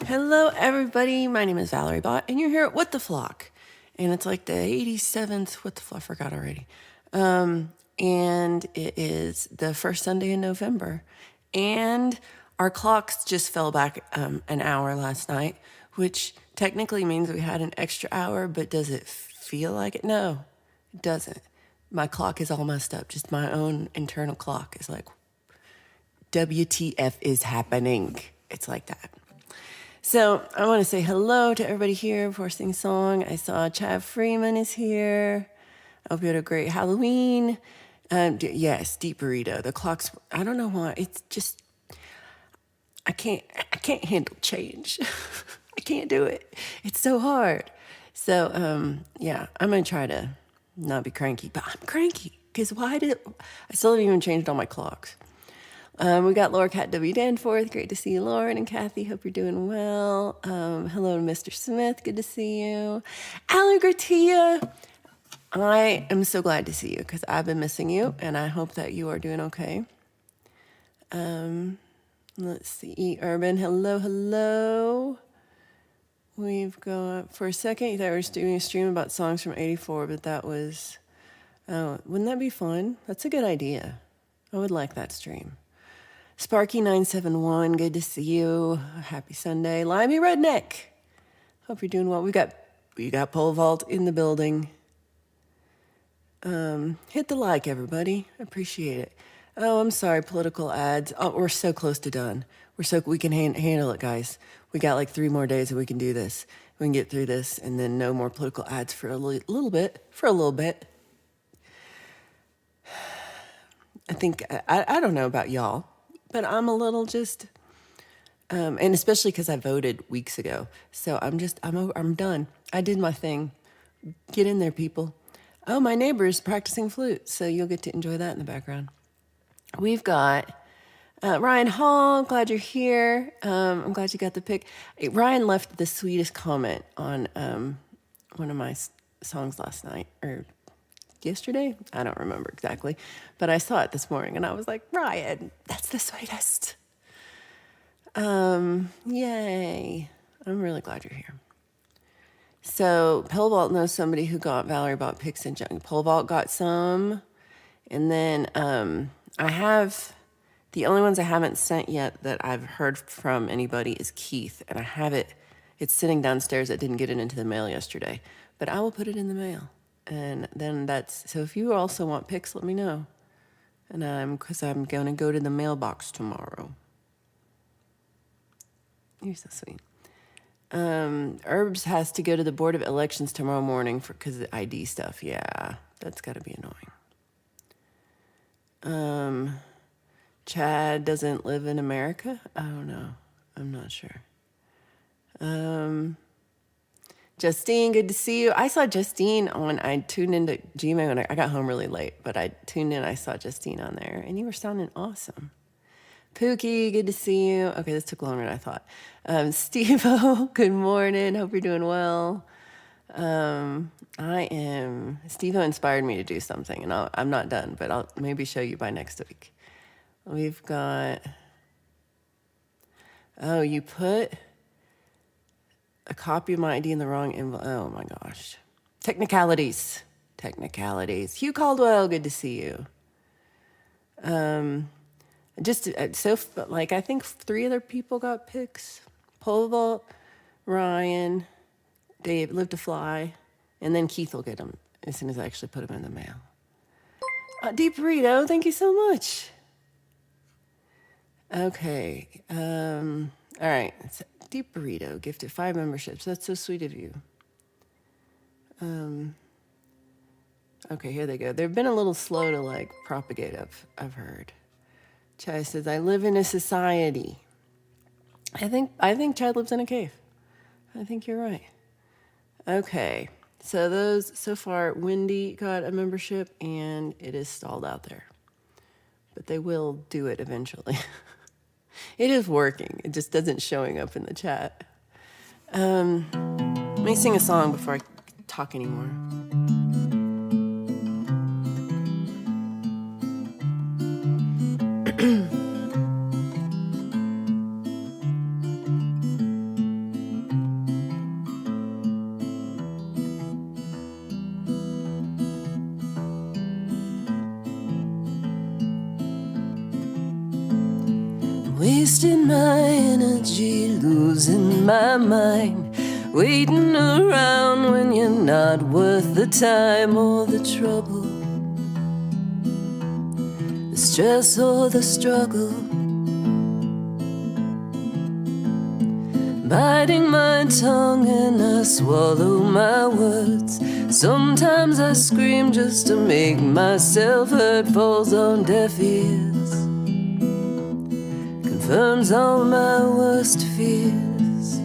Hello, everybody. My name is Valerie Bott, and you're here at What the Flock. And it's like the 87th What the Flock. I forgot already. And it is the first Sunday in November. And our clocks just fell back an hour last night, which technically means we had an extra hour, but does it feel like it? No, it doesn't. My clock is all messed up. Just my own internal clock is like, WTF is happening. It's like that. So I want to say hello to everybody here before I sing a song. I saw Chad Freeman is here. I hope you had a great Halloween. Yes, Deep Burrito. The clock's, I don't know why. It's just, I can't handle change. I can't do it. It's so hard. So, yeah, I'm going to try to not be cranky, but I'm cranky because I still haven't even changed all my clocks. We got Laura Cat W. Danforth. Great to see you, Lauren and Kathy. Hope you're doing well. Hello to Mr. Smith. Good to see you. Alan Gratia. I am so glad to see you because I've been missing you, and I hope that you are doing okay. Let's see. E. Urban. Hello, hello. We've got, for a second, you thought we were doing a stream about songs from 84, but that was, oh, wouldn't that be fun? That's a good idea. I would like that stream. Sparky971, good to see you. Happy Sunday. Limey Redneck. Hope you're doing well. We got Pole Vault in the building. Hit the like, everybody. Appreciate it. Oh, I'm sorry, political ads. Oh, we're so close to done. We can handle it, guys. We got like 3 more days and we can do this. We can get through this and then no more political ads for a little bit. I think, I don't know about y'all, but I'm a little just, and especially because I voted weeks ago. So I'm done. I did my thing. Get in there, people. Oh, my neighbor is practicing flute, so you'll get to enjoy that in the background. We've got Ryan Hall. Glad you're here. I'm glad you got the pick. Ryan left the sweetest comment on one of my songs last night, or yesterday? I don't remember exactly, but I saw it this morning and I was like, Ryan, that's the sweetest. Yay. I'm really glad you're here. So Pole Vault knows somebody who got Valerie bought picks and junk. Pole Vault got some. And then I have, the only ones I haven't sent yet that I've heard from anybody is Keith. And I have it, it's sitting downstairs. I didn't get it into the mail yesterday, but I will put it in the mail. And then so if you also want pics, let me know. And because I'm going to go to the mailbox tomorrow. You're so sweet. Herbs has to go to the Board of Elections tomorrow morning because of the ID stuff. Yeah, that's got to be annoying. Chad doesn't live in America? I don't know. I'm not sure. Justine, good to see you. I saw Justine I tuned into Gmail when I got home really late, but I tuned in, I saw Justine on there, and you were sounding awesome. Pookie, good to see you. Okay, this took longer than I thought. Steve-O, good morning. Hope you're doing well. Steve-O inspired me to do something, and I'm not done, but I'll maybe show you by next week. We've got, oh, you put a copy of my ID in the wrong envelope. Oh my gosh. Technicalities. Hugh Caldwell, good to see you. Just so like I think 3 other people got picks. Pole Vault, Ryan, Dave, Live to Fly, and then Keith will get them as soon as I actually put them in the mail. Deep Burrito, thank you so much. Okay. All right. Deep Burrito gifted 5 memberships. That's so sweet of you. Okay, here they go. They've been a little slow to like propagate, I've heard. Chad says, I live in a society. I think Chad lives in a cave. I think you're right. Okay. So those, so far, Wendy got a membership and it is stalled out there. But they will do it eventually. It is working. It just doesn't showing up in the chat. Let me sing a song before I talk anymore. wasting my energy, losing my mind, waiting around when you're not worth the time or the trouble, the stress or the struggle. Biting my tongue and I swallow my words. Sometimes I scream just to make myself heard. Falls on deaf ears, confirms all my worst fears.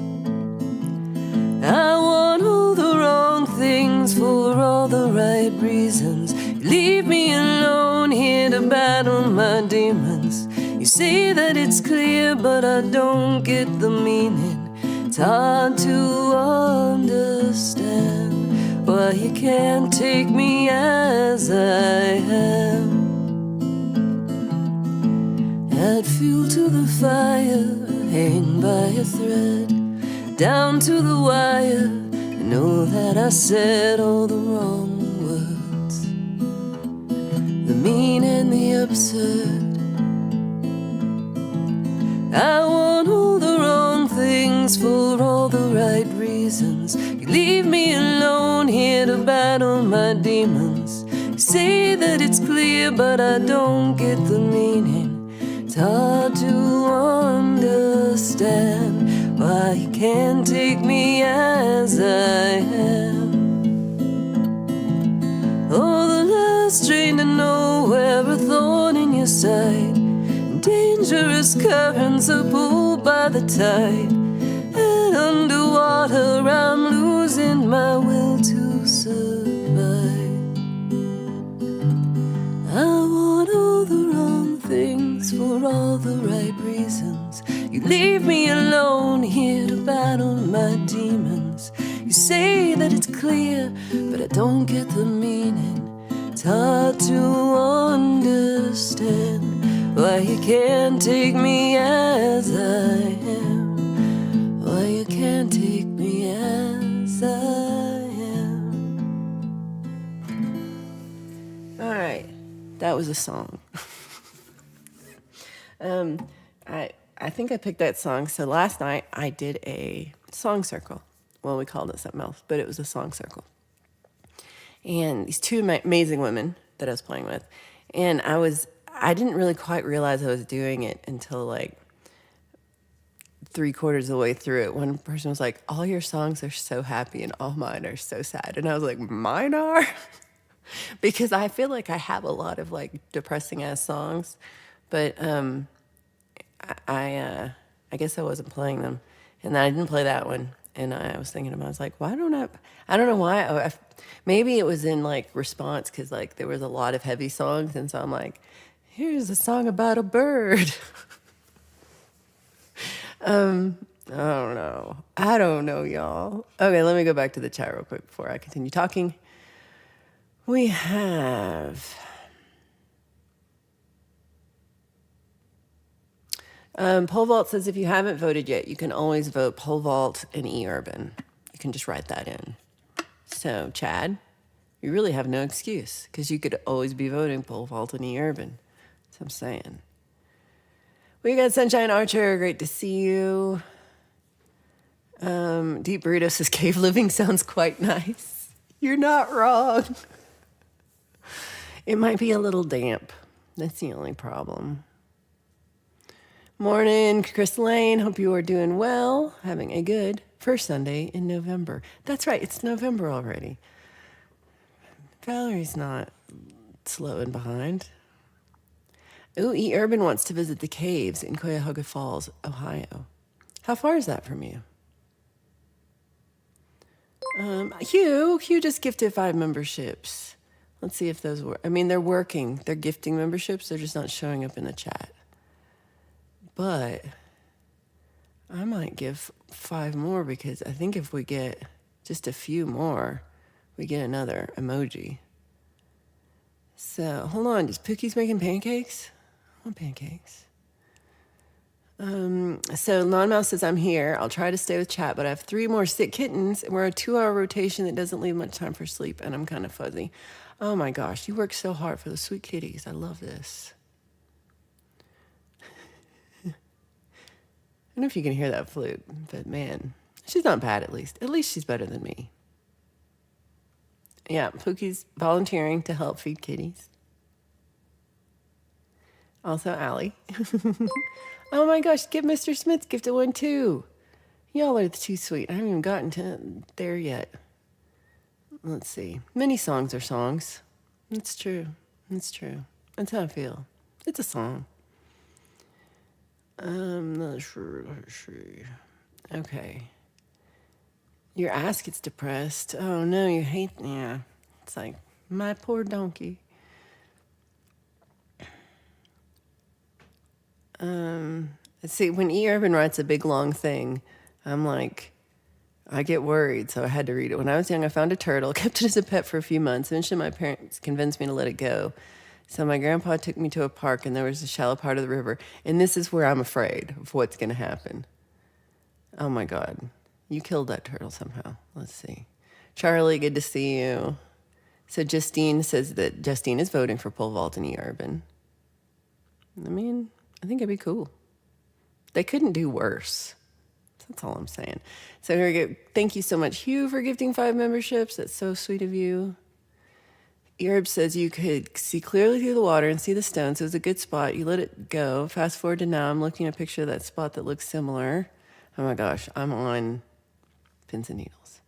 I want all the wrong things for all the right reasons. You leave me alone here to battle my demons. You say that it's clear, but I don't get the meaning. It's hard to understand why you can't take me as I am. Add fuel to the fire, hang by a thread, down to the wire. I know that I said all the wrong words, the mean and the absurd. I want all the wrong things for all the right reasons. You leave me alone here to battle my demons. You say that it's clear, but I don't get the meaning. It's hard to understand why you can't take me as I am. Oh, the last train to nowhere, a thorn in your side. Dangerous currents are pulled by the tide, and underwater I'm losing my will to survive. I want all the wrong things for all the right reasons. You leave me alone here to battle my demons. You say that it's clear, but I don't get the meaning. It's hard to understand why you can't take me as I am. Why you can't take me as I am. All right, that was a song. I think I picked that song. So last night I did a song circle. Well, we called it something else, but it was a song circle. And these two amazing women that I was playing with, and I didn't really quite realize I was doing it until like 3/4 of the way through it. One person was like, all your songs are so happy and all mine are so sad. And I was like, mine are? Because I feel like I have a lot of like depressing ass songs, but I guess I wasn't playing them. And then I didn't play that one. And I was thinking about, I was like, why don't I don't know why. Maybe it was in like response because like there was a lot of heavy songs. And so I'm like, here's a song about a bird. I don't know, y'all. Okay, let me go back to the chat real quick before I continue talking. We have Pole Vault says if you haven't voted yet, you can always vote Pole Vault and E-Urban. You can just write that in. So, Chad, you really have no excuse because you could always be voting Pole Vault and E-Urban. That's what I'm saying. We got Sunshine Archer. Great to see you. Deep Burrito says cave living sounds quite nice. You're not wrong. It might be a little damp. That's the only problem. Morning, Chris Lane. Hope you are doing well. Having a good first Sunday in November. That's right. It's November already. Valerie's not slow and behind. Ooh, E. Urban wants to visit the caves in Cuyahoga Falls, Ohio. How far is that from you? Hugh just gifted 5 memberships. Let's see if those work. I mean, they're working. They're gifting memberships. They're just not showing up in the chat. But I might give 5 more because I think if we get just a few more, we get another emoji. So, hold on. Is Pookie's making pancakes? I want pancakes. So Lawn Mouse says, I'm here. I'll try to stay with chat, but I have 3 more sick kittens. We're a 2-hour rotation that doesn't leave much time for sleep, and I'm kind of fuzzy. Oh my gosh, you work so hard for the sweet kitties. I love this. don't know if you can hear that flute, but man, she's not bad at least. At least she's better than me. Yeah, Pookie's volunteering to help feed kitties. Also, Allie. Oh my gosh, give Mr. Smith's gift a one too. Y'all are too sweet. I haven't even gotten to there yet. Let's see. Many songs are songs. It's true. It's true. That's how I feel. It's a song. Let's see. Okay. Your ass gets depressed. Oh no, you hate. Yeah. It's like, my poor donkey. Let's see. When E. Urban writes a big long thing, I'm like, I get worried, so I had to read it. When I was young, I found a turtle, kept it as a pet for a few months. Eventually, my parents convinced me to let it go. So my grandpa took me to a park, and there was a shallow part of the river. And this is where I'm afraid of what's going to happen. Oh, my God. You killed that turtle somehow. Let's see. Charlie, good to see you. So Justine says that Justine is voting for pole vault and E. Urban. I mean, I think it'd be cool. They couldn't do worse. That's all I'm saying. So here we go. Thank you so much, Hugh, for gifting 5 memberships. That's so sweet of you. Erb says you could see clearly through the water and see the stones. It was a good spot. You let it go. Fast forward to now. I'm looking at a picture of that spot that looks similar. Oh my gosh, I'm on pins and needles.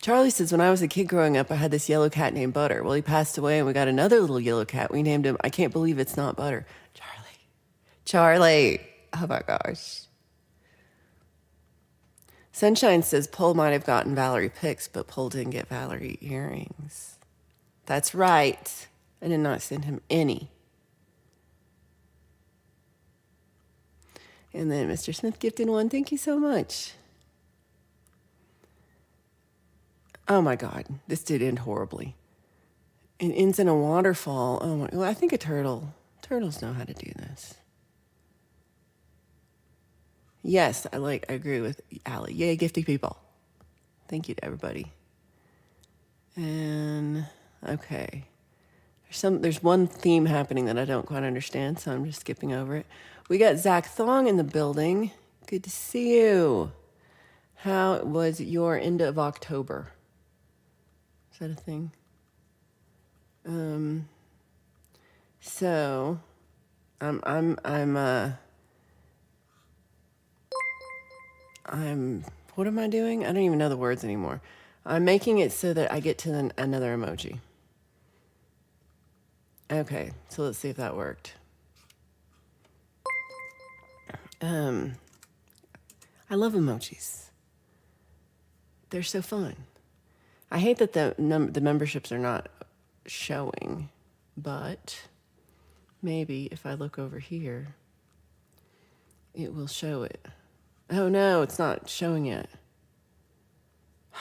Charlie says, when I was a kid growing up, I had this yellow cat named Butter. Well, he passed away and we got another little yellow cat. We named him, I can't believe it's not Butter. Charlie. Oh my gosh. Sunshine says Pole might have gotten Valerie pics, but Pole didn't get Valerie earrings. That's right. I did not send him any. And then Mr. Smith gifted one. Thank you so much. Oh my God, this did end horribly. It ends in a waterfall. Oh my, well, I think a turtle. Turtles know how to do this. Yes, I agree with Allie. Yay, gifty people. Thank you to everybody. And okay. There's one theme happening that I don't quite understand, so I'm just skipping over it. We got Zach Thong in the building. Good to see you. How was your end of October? Is that a thing? So what am I doing? I don't even know the words anymore. I'm making it so that I get to another emoji. Okay, so let's see if that worked. I love emojis. They're so fun. I hate that the memberships are not showing, but maybe if I look over here, it will show it. Oh no, it's not showing yet. I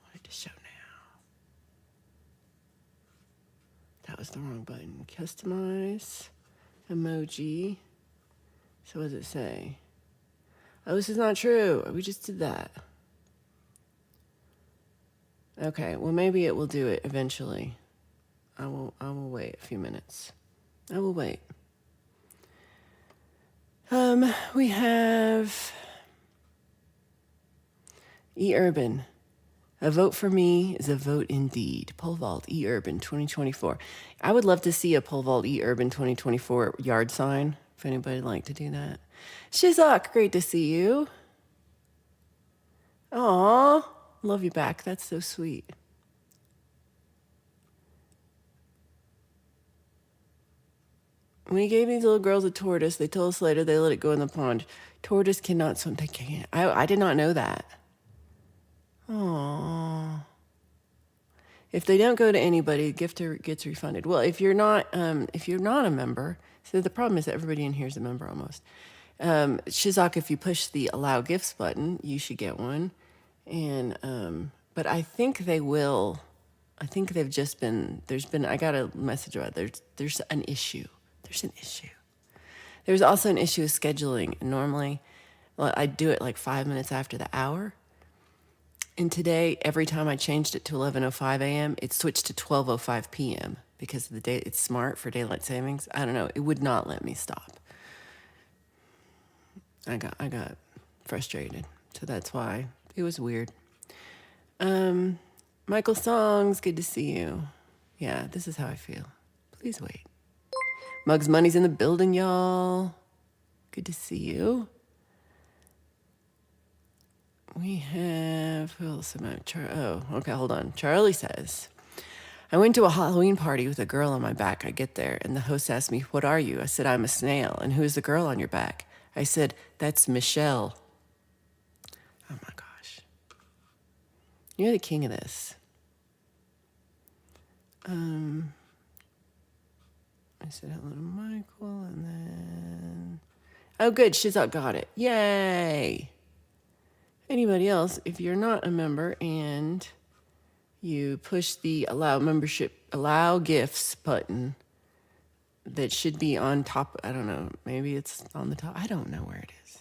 want it to show now. That was the wrong button. Customize emoji. So what does it say? Oh, this is not true. We just did that. Okay, well maybe it will do it eventually. I will wait a few minutes. I will wait. We have E. Urban. A vote for me is a vote indeed. Pole vault E. Urban 2024. I would love to see a pole vault E. Urban 2024 yard sign, if anybody would like to do that. Shizak, great to see you. Aw, love you back. That's so sweet. When he gave these little girls a tortoise, they told us later they let it go in the pond. Tortoise cannot swim. They can't. I did not know that. Aww. If they don't go to anybody, gift gets refunded. Well, if you're not a member, so the problem is that everybody in here is a member almost. Shizak, if you push the allow gifts button, you should get one. And but I think they will. I think they've just been. I got a message about it. There's an issue. There's an issue. There's also an issue with scheduling. And normally, well, I do it like 5 minutes after the hour. And today, every time I changed it to 11:05 a.m., it switched to 12:05 p.m. because of the day. It's smart for daylight savings. I don't know. It would not let me stop. I got frustrated, so that's why it was weird. Michael Songs, good to see you. Yeah, this is how I feel. Please wait. Muggs Money's in the building, y'all. Good to see you. We have, who else am I? Okay, hold on. Charlie says, I went to a Halloween party with a girl on my back. I get there, and the host asked me, what are you? I said, I'm a snail. And who's the girl on your back? I said, that's Michelle. Oh my gosh. You're the king of this. I said hello to Michael, and then... Oh, good. Shizak got it. Yay. Anybody else, if you're not a member and you push the allow gifts button that should be on top. I don't know. Maybe it's on the top. I don't know where it is.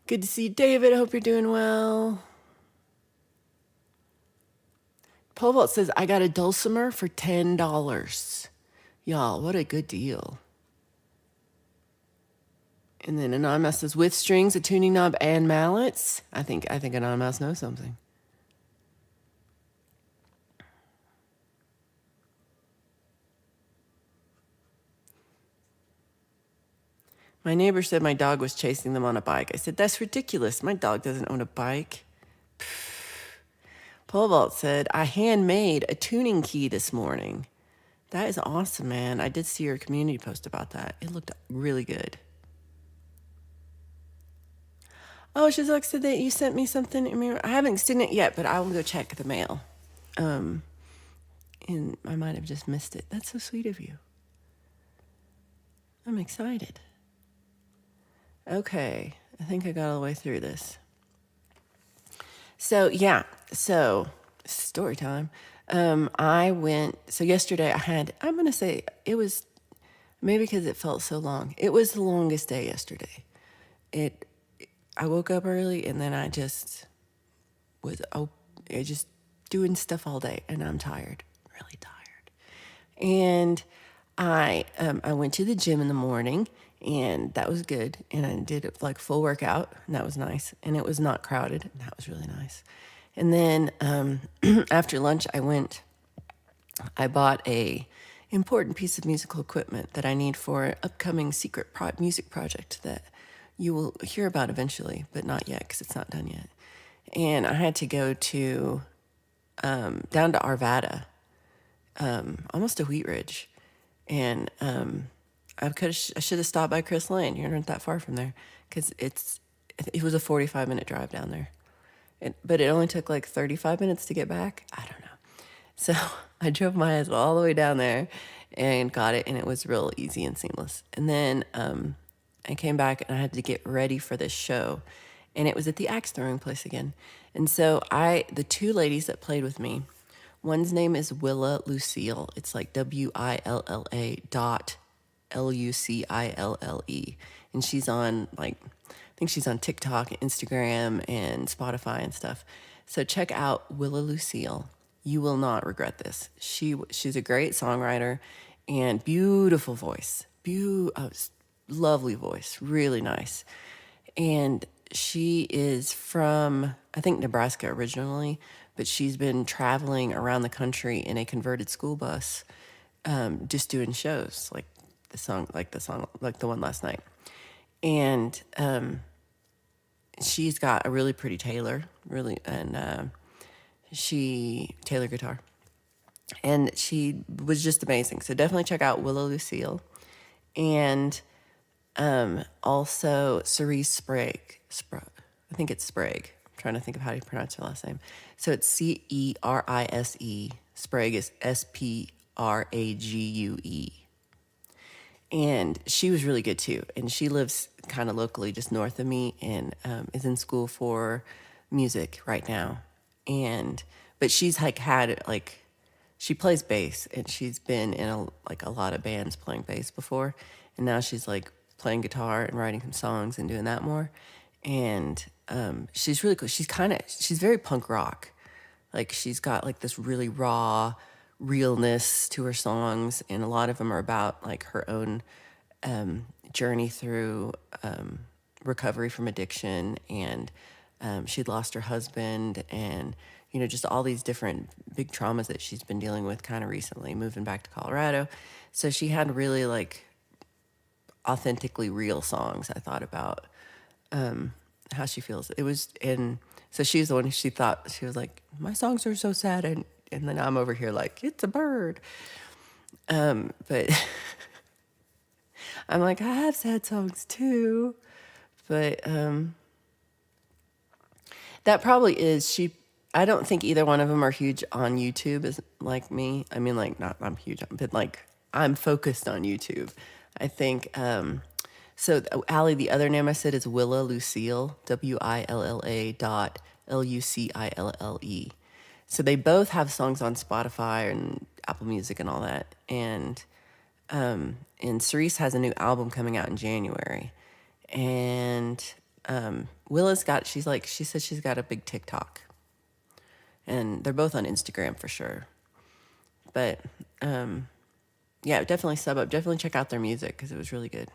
Good to see you, David. I hope you're doing well. Pole Vault says, I got a dulcimer for $10. Y'all, what a good deal. And then Anonymous says, with strings, a tuning knob, and mallets. I think Anonymous knows something. My neighbor said my dog was chasing them on a bike. I said, that's ridiculous. My dog doesn't own a bike. Pole Vault said, I handmade a tuning key this morning. That is awesome, man. I did see your community post about that. It looked really good. Oh, Shizak said that you sent me something. I haven't seen it yet, but I will go check the mail. And I might have just missed it. That's so sweet of you. I'm excited. Okay, I think I got all the way through this. So, yeah, story time. Yesterday I'm going to say it was, maybe because it felt so long. It was the longest day yesterday. I woke up early and then I just was just doing stuff all day, and I'm tired, really tired. And I went to the gym in the morning, and that was good. And I did it like full workout, and that was nice. And it was not crowded, and that was really nice. And then after lunch, I bought a important piece of musical equipment that I need for an upcoming secret music project that you will hear about eventually, but not yet because it's not done yet. And I had to go to down to Arvada, almost to Wheat Ridge, and I should have stopped by Chris Lane. You're not that far from there, because it was a 45-minute drive down there, but it only took like 35 minutes to get back. I don't know. So I drove my ass all the way down there and got it, and it was real easy and seamless. And then I came back and I had to get ready for this show, and it was at the axe throwing place again. And so the two ladies that played with me, one's name is Willa Lucille. It's like WILLA.LUCILLE. And she's on I think she's on TikTok, Instagram, and Spotify and stuff. So check out Willa Lucille. You will not regret this. She's a great songwriter and beautiful voice. Lovely voice, really nice. And she is from, I think, Nebraska originally, but she's been traveling around the country in a converted school bus, just doing shows like the one last night. And she's got a really pretty Taylor, Taylor guitar, and she was just amazing. So definitely check out Willow Lucille, and also Cerise Sprague. I think it's Sprague. I'm trying to think of how to pronounce her last name. So it's Cerise. Sprague is Sprague. And she was really good too. And she lives kind of locally just north of me, and is in school for music right now. But she's she plays bass, and she's been in a lot of bands playing bass before. And now she's playing guitar and writing some songs and doing that more. And she's really cool. She's very punk rock. Like she's got like this really raw realness to her songs, and a lot of them are about like her own journey through recovery from addiction, and she'd lost her husband, and just all these different big traumas that she's been dealing with kind of recently, moving back to Colorado. So she had really like authentically real songs. I thought about how she feels. It was, and so she's the one who she thought, she was like, my songs are so sad, and then I'm over here like, it's a bird. But I'm like, I have sad songs too. But that probably is, I don't think either one of them are huge on YouTube as like me. I mean, like, not I'm huge on, but like I'm focused on YouTube. I think, so Allie, the other name I said is Willa Lucille, WILLA dot LUCILLE. So they both have songs on Spotify and Apple Music and all that. And Cerise has a new album coming out in January. And Willa's got, she says she's got a big TikTok. And they're both on Instagram for sure. But yeah, definitely sub up. Definitely check out their music because it was really good.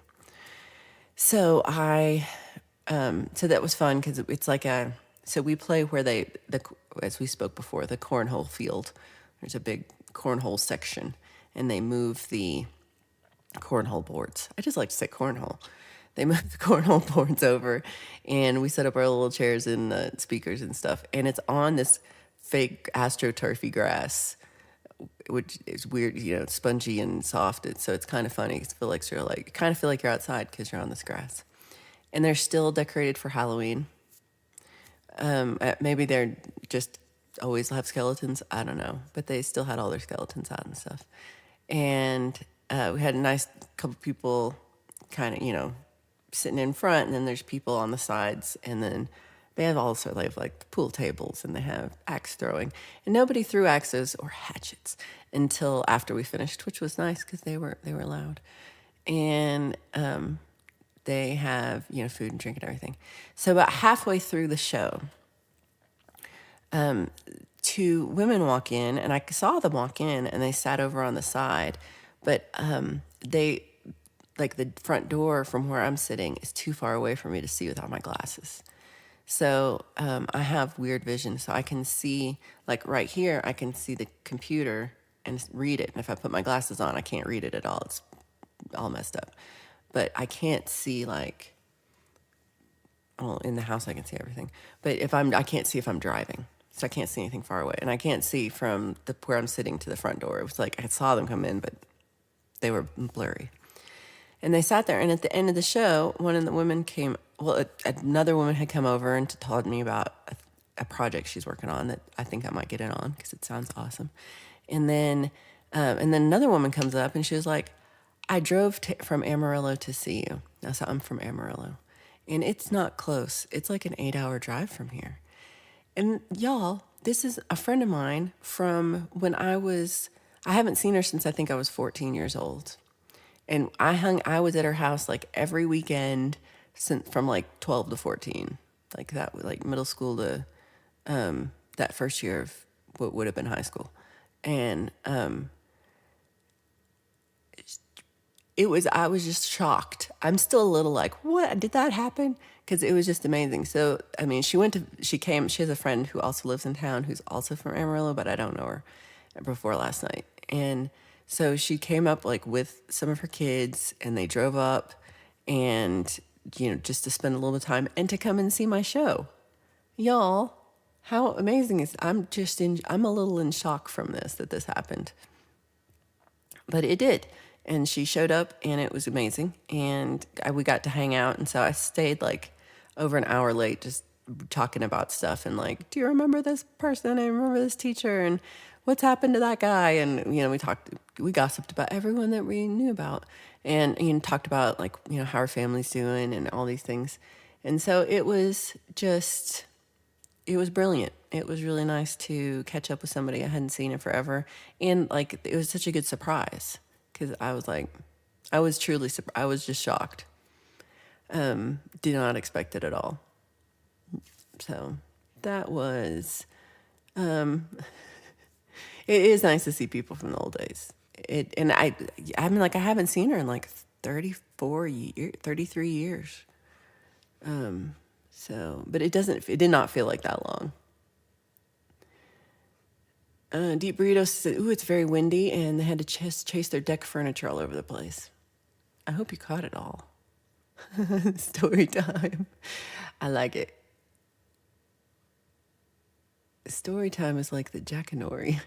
So so that was fun because it's like so we play where as we spoke before, the cornhole field. There's a big cornhole section, and they move the cornhole boards. I just like to say cornhole. They moved the cornhole boards over, and we set up our little chairs and speakers and stuff. And it's on this fake astroturfy grass, which is weird, spongy and soft. So it's kind of funny. You kind of feel like you're outside because you're on this grass. And they're still decorated for Halloween. Maybe they're just always have skeletons. I don't know. But they still had all their skeletons out and stuff. And we had a nice couple people kind of, sitting in front, and then there's people on the sides, and then they have like pool tables, and they have axe throwing, and nobody threw axes or hatchets until after we finished, which was nice because they were loud, and they have food and drink and everything. So about halfway through the show, two women walk in, and I saw them walk in, and they sat over on the side, but they. Like the front door from where I'm sitting is too far away for me to see without my glasses. So I have weird vision. So I can see, like right here, I can see the computer and read it. And if I put my glasses on, I can't read it at all. It's all messed up. But I can't see in the house I can see everything. But I can't see if I'm driving. So I can't see anything far away. And I can't see from where I'm sitting to the front door. It was like I saw them come in, but they were blurry. And they sat there, and at the end of the show, one of the women came, another woman had come over and told me about a project she's working on that I think I might get in on because it sounds awesome. And then another woman comes up, and she was like, I drove from Amarillo to see you. Now, so I'm from Amarillo, and it's not close. It's like an 8-hour drive from here. And y'all, this is a friend of mine from when I haven't seen her since I think I was 14 years old. And I was at her house like every weekend from like 12 to 14, like that, like middle school to that first year of what would have been high school. And I was just shocked. I'm still a little like, what, did that happen? Because it was just amazing. So, I mean, she has a friend who also lives in town who's also from Amarillo, but I don't know her before last night. And so she came up like with some of her kids, and they drove up and, just to spend a little bit of time and to come and see my show. Y'all, how amazing is, I'm a little in shock from that this happened. But it did. And she showed up, and it was amazing. And we got to hang out. And so I stayed like over an hour late, just talking about stuff and like, do you remember this person? I remember this teacher, and what's happened to that guy? And, we gossiped about everyone that we knew about, and, talked about like, how our family's doing and all these things. And so it was brilliant. It was really nice to catch up with somebody I hadn't seen in forever. And like, it was such a good surprise because I was like, I was just shocked. Did not expect it at all. So that was It is nice to see people from the old days. I mean, like I haven't seen her in like 34 years, 33 years. So, but it did not feel like that long. Deep Burrito said, ooh, it's very windy, and they had to chase their deck furniture all over the place. I hope you caught it all. Story time. I like it. Story time is like the Jackanory.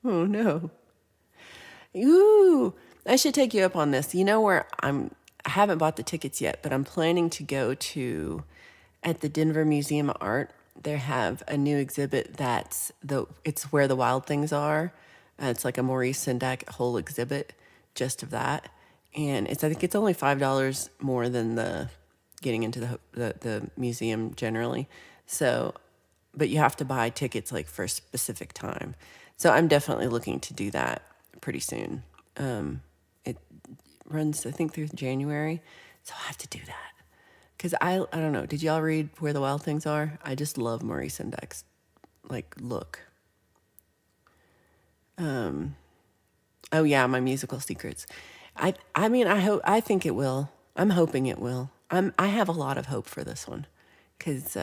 Oh no. Ooh, I should take you up on this. You know where I haven't bought the tickets yet, but I'm planning to go to at the Denver Museum of Art. They have a new exhibit it's where the wild things are. It's like a Maurice Sendak whole exhibit just of that. And I think it's only $5 more than the getting into the museum generally. So, but you have to buy tickets like for a specific time. So I'm definitely looking to do that pretty soon. It runs, I think, through January. So I have to do that. Because I don't know, did y'all read Where the Wild Things Are? I just love Maurice Index's, like, look. Oh yeah, my musical secrets. I mean, I think it will. I'm hoping it will. I have a lot of hope for this one. Because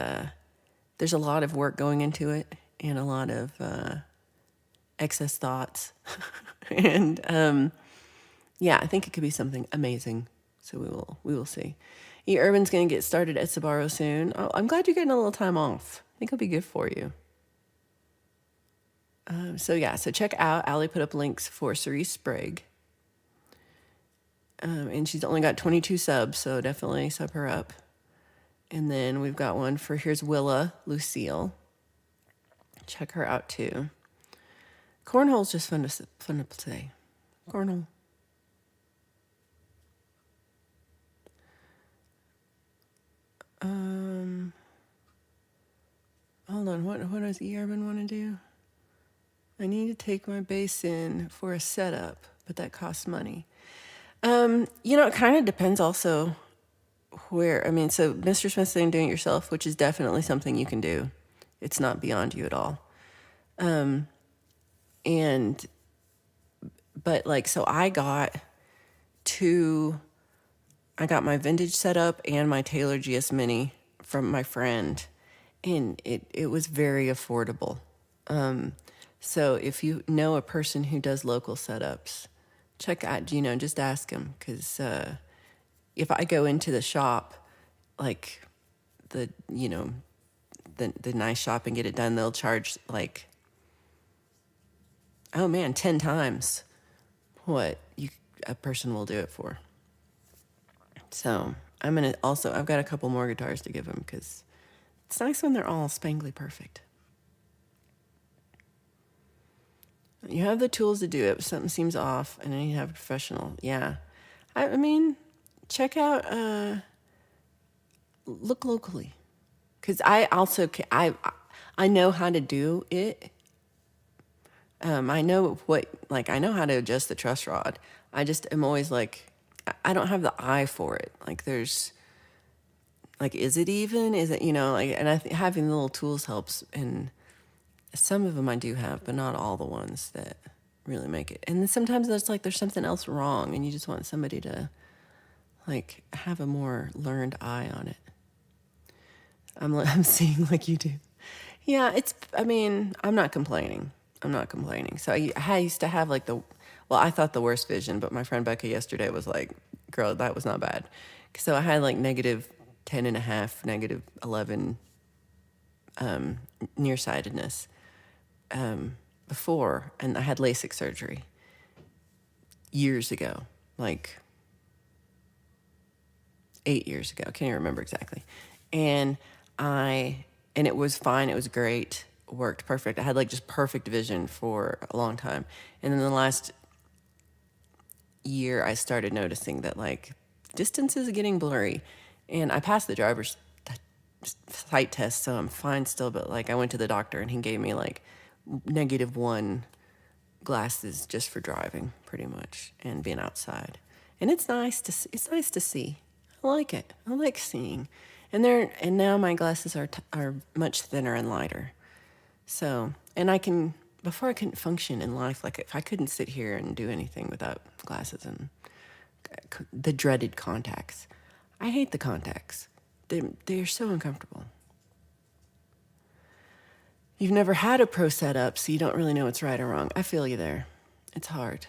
there's a lot of work going into it and a lot of excess thoughts. And yeah, I think it could be something amazing. So we will see. E. Urban's going to get started at Sbarro soon. Oh, I'm glad you're getting a little time off. I think it'll be good for you. So check out. Allie put up links for Cerise Sprague. And she's only got 22 subs, so definitely sub her up. And then we've got one for here's Willa Lucille. Check her out too. Cornhole's just fun to play. Cornhole. Hold on. What does E. Urban want to do? I need to take my bass in for a setup, but that costs money. It kind of depends also where. I mean, so Mr. Smith's saying doing it yourself, which is definitely something you can do. It's not beyond you at all. But like, so I got my vintage setup and my Taylor GS Mini from my friend, and it was very affordable. So if you know a person who does local setups, check out, just ask them. Because if I go into the shop, like the nice shop and get it done, they'll charge like, oh man, 10 times what a person will do it for. So I've got a couple more guitars to give them because it's nice when they're all spangly perfect. You have the tools to do it, but something seems off, and then you have a professional. Yeah. I mean, check out, look locally. Because I know how to do it. I know I know how to adjust the truss rod. I just am always like, I don't have the eye for it. Like there's, like, is it even? Is it, and having the little tools helps. And some of them I do have, but not all the ones that really make it. And then sometimes there's something else wrong, and you just want somebody to like have a more learned eye on it. I'm seeing like you do. Yeah, I'm not complaining. So I used to have like I thought the worst vision, but my friend Becca yesterday was like, girl, that was not bad. So I had like negative 10.5, negative 11 nearsightedness before, and I had LASIK surgery years ago, like 8 years ago. Can't even remember exactly. And it was fine. It was great. Worked perfect. I had like just perfect vision for a long time. And then the last year I started noticing that like distances are getting blurry, and I passed the driver's sight test, so I'm fine still. But like I went to the doctor and he gave me like -1 glasses just for driving, pretty much, and being outside. And it's nice to see. I like it. I like seeing. And now my glasses are much thinner and lighter. So, before I couldn't function in life, like if I couldn't sit here and do anything without glasses and the dreaded contacts. I hate the contacts. They're so uncomfortable. You've never had a pro setup, so you don't really know what's right or wrong. I feel you there. It's hard.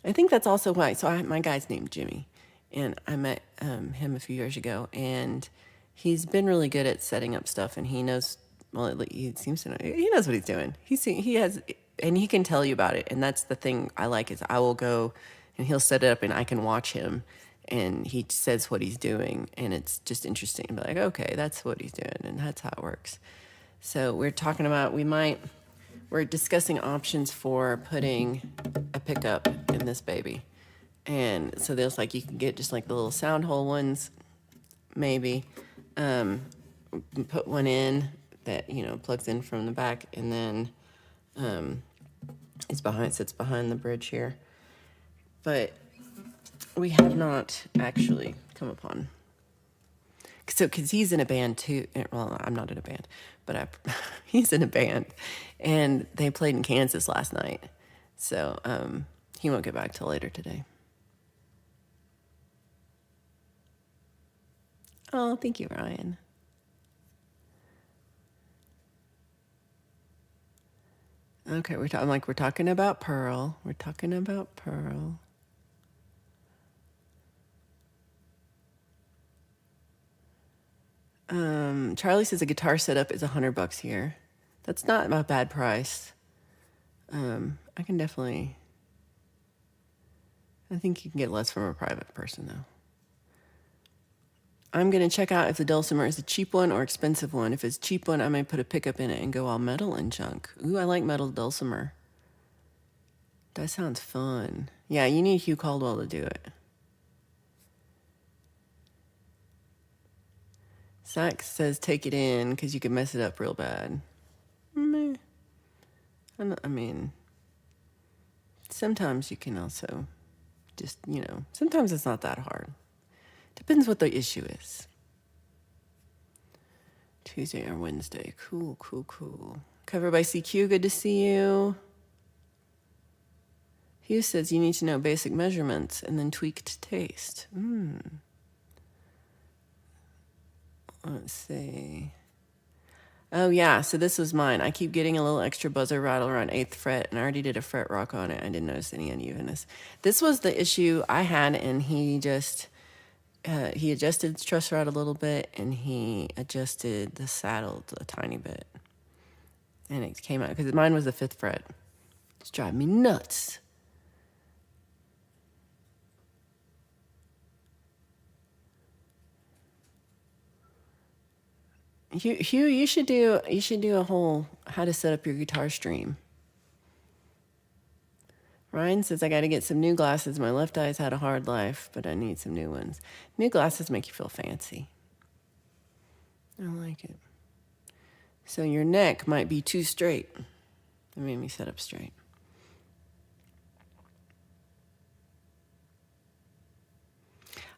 I think that's also why. So my guy's named Jimmy, and I met him a few years ago, and he's been really good at setting up stuff, and he knows. Well, he seems to know. He knows what he's doing. He has, and he can tell you about it. And that's the thing I like is I will go, and he'll set it up, and I can watch him, and he says what he's doing, and it's just interesting. Be like, okay, that's what he's doing, and that's how it works. So we're talking about we're discussing options for putting a pickup in this baby. And so there's like, you can get just like the little sound hole ones, maybe. Put one in that, plugs in from the back, and then sits behind the bridge here. But we have not actually come upon. Because he's in a band too. Well, I'm not in a band, but he's in a band, and they played in Kansas last night. So he won't get back till later today. Oh, thank you, Ryan. Okay, we're talking about Pearl. We're talking about Pearl. Charlie says a guitar setup is $100 here. That's not a bad price. I think you can get less from a private person though. I'm going to check out if the dulcimer is a cheap one or expensive one. If it's a cheap one, I may put a pickup in it and go all metal and junk. Ooh, I like metal dulcimer. That sounds fun. Yeah, you need Hugh Caldwell to do it. Sax says take it in because you can mess it up real bad. Meh. I mean, sometimes you can also just, sometimes it's not that hard. Depends what the issue is. Tuesday or Wednesday. Cool. Cover by CQ, good to see you. Hugh says you need to know basic measurements and then tweak to taste. Let's see. Oh, yeah, so this was mine. I keep getting a little extra buzzer rattle around 8th fret, and I already did a fret rock on it. I didn't notice any unevenness. This was the issue I had, and he just... he adjusted the truss rod a little bit, and he adjusted the saddle a tiny bit. And it came out, because mine was the 5th fret. It's driving me nuts. Hugh, you should do a whole how to set up your guitar stream. Ryan says, I got to get some new glasses. My left eye's had a hard life, but I need some new ones. New glasses make you feel fancy. I like it. So your neck might be too straight. It made me set up straight.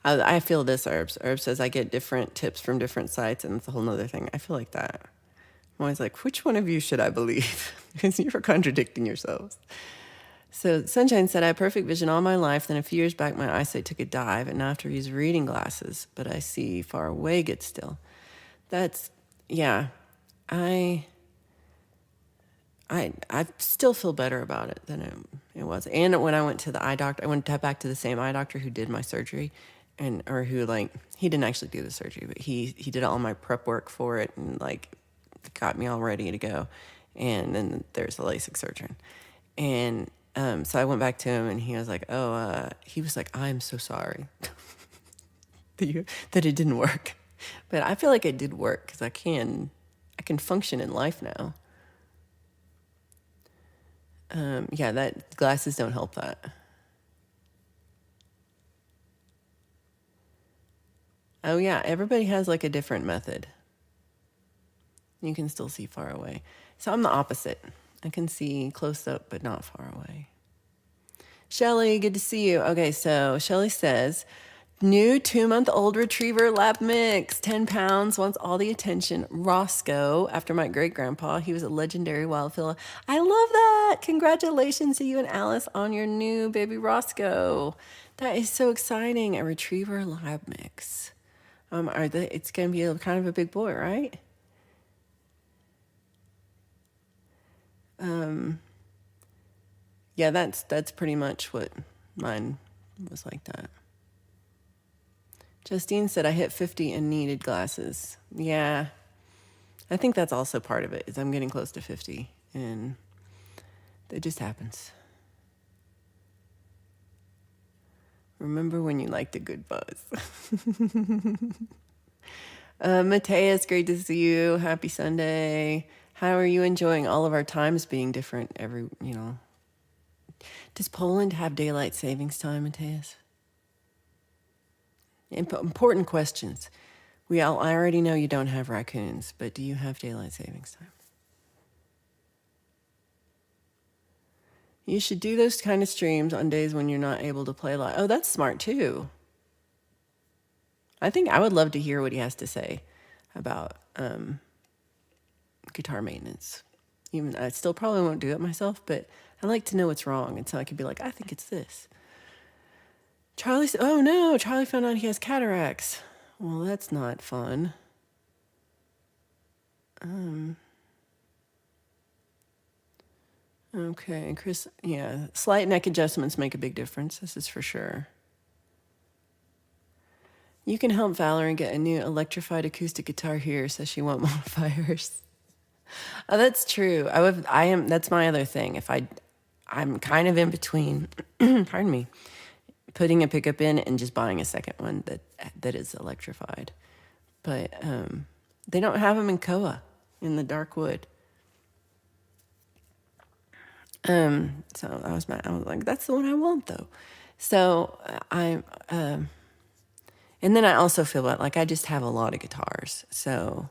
I feel this, Herbs. Herbs says, I get different tips from different sites, and it's a whole nother thing. I feel like that. I'm always like, which one of you should I believe? Because you're contradicting yourselves. So Sunshine said, I had perfect vision all my life. Then a few years back, my eyesight took a dive, and now I have to use reading glasses, but I see far away good still. That's, yeah. I still feel better about it than it was. And when I went to the eye doctor, I went back to the same eye doctor who did my surgery, he didn't actually do the surgery, but he did all my prep work for it and got me all ready to go. And then there's a LASIK surgeon. And so I went back to him, and he was like, he was like, I'm so sorry that it didn't work. But I feel like it did work because I can function in life now. That glasses don't help that. Oh yeah, everybody has a different method. You can still see far away. So I'm the opposite. I can see close up, but not far away. Shelly, good to see you. Okay, so Shelly says, New 2-month-old retriever lab mix, 10 pounds, wants all the attention. Roscoe, after my great grandpa, he was a legendary wild fella. I love that. Congratulations to you and Alice on your new baby Roscoe. That is so exciting. A retriever lab mix. It's going to be kind of a big boy, right? Yeah, that's pretty much what mine was like that. Justine said I hit 50 and needed glasses. Yeah, I think that's also part of it, is I'm getting close to 50, and it just happens. Remember when you liked a good buzz. Mateus, great to see you. Happy Sunday. How are you enjoying all of our times being different Does Poland have daylight savings time, Mateus? Important questions. I already know you don't have raccoons, but do you have daylight savings time? You should do those kind of streams on days when you're not able to play live. Oh, that's smart too. I think I would love to hear what he has to say about guitar maintenance. Even I still probably won't do it myself, but I like to know what's wrong, and so I could be like, I think it's this. Charlie said, oh no, Charlie found out he has cataracts. Well, that's not fun. Okay, Chris, yeah, slight neck adjustments make a big difference. This is for sure. You can help Valerie get a new electrified acoustic guitar here, says she won't modifiers. Oh, that's true. That's my other thing. I'm kind of in between, pardon me, putting a pickup in and just buying a second one that is electrified. But they don't have them in Koa, in the dark wood. So I was like, that's the one I want though. So and then I also feel like I just have a lot of guitars. So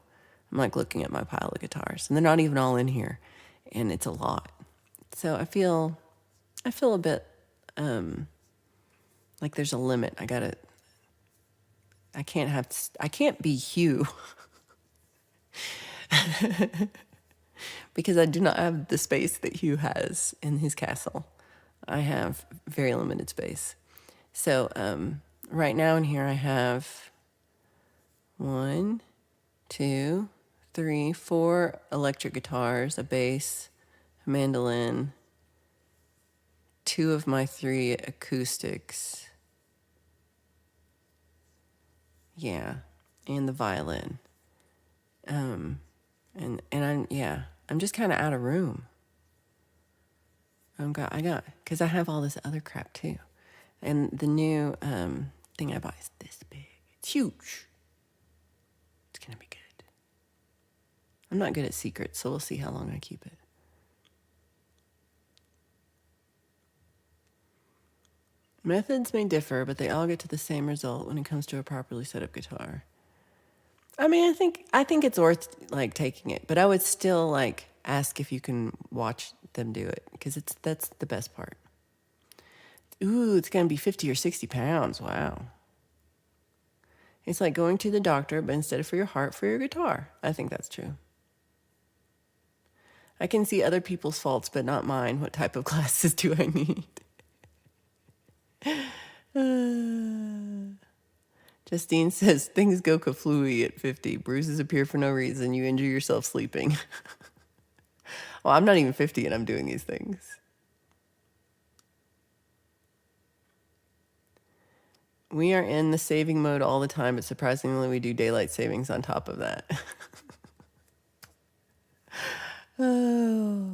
I'm like looking at my pile of guitars, and they're not even all in here, and it's a lot. So I feel a bit like there's a limit. I can't be Hugh because I do not have the space that Hugh has in his castle. I have very limited space. So right now in here I have 1, 2, 3, 4 electric guitars, a bass, a mandolin, 2 of my 3 acoustics. Yeah, and the violin. I'm just kind of out of room. Because I have all this other crap too. And the new thing I bought is this big. It's huge. It's going to be good. I'm not good at secrets, so we'll see how long I keep it. Methods may differ, but they all get to the same result when it comes to a properly set up guitar. I mean, I think it's worth like taking it, but I would still like ask if you can watch them do it, because that's the best part. Ooh, it's gonna be 50 or 60 pounds. Wow. It's like going to the doctor, but instead of for your heart, for your guitar. I think that's true. I can see other people's faults, but not mine. What type of glasses do I need? Justine says, things go kaflooey at 50. Bruises appear for no reason. You injure yourself sleeping. Well, I'm not even 50 and I'm doing these things. We are in the saving mode all the time, but surprisingly, we do daylight savings on top of that. Oh.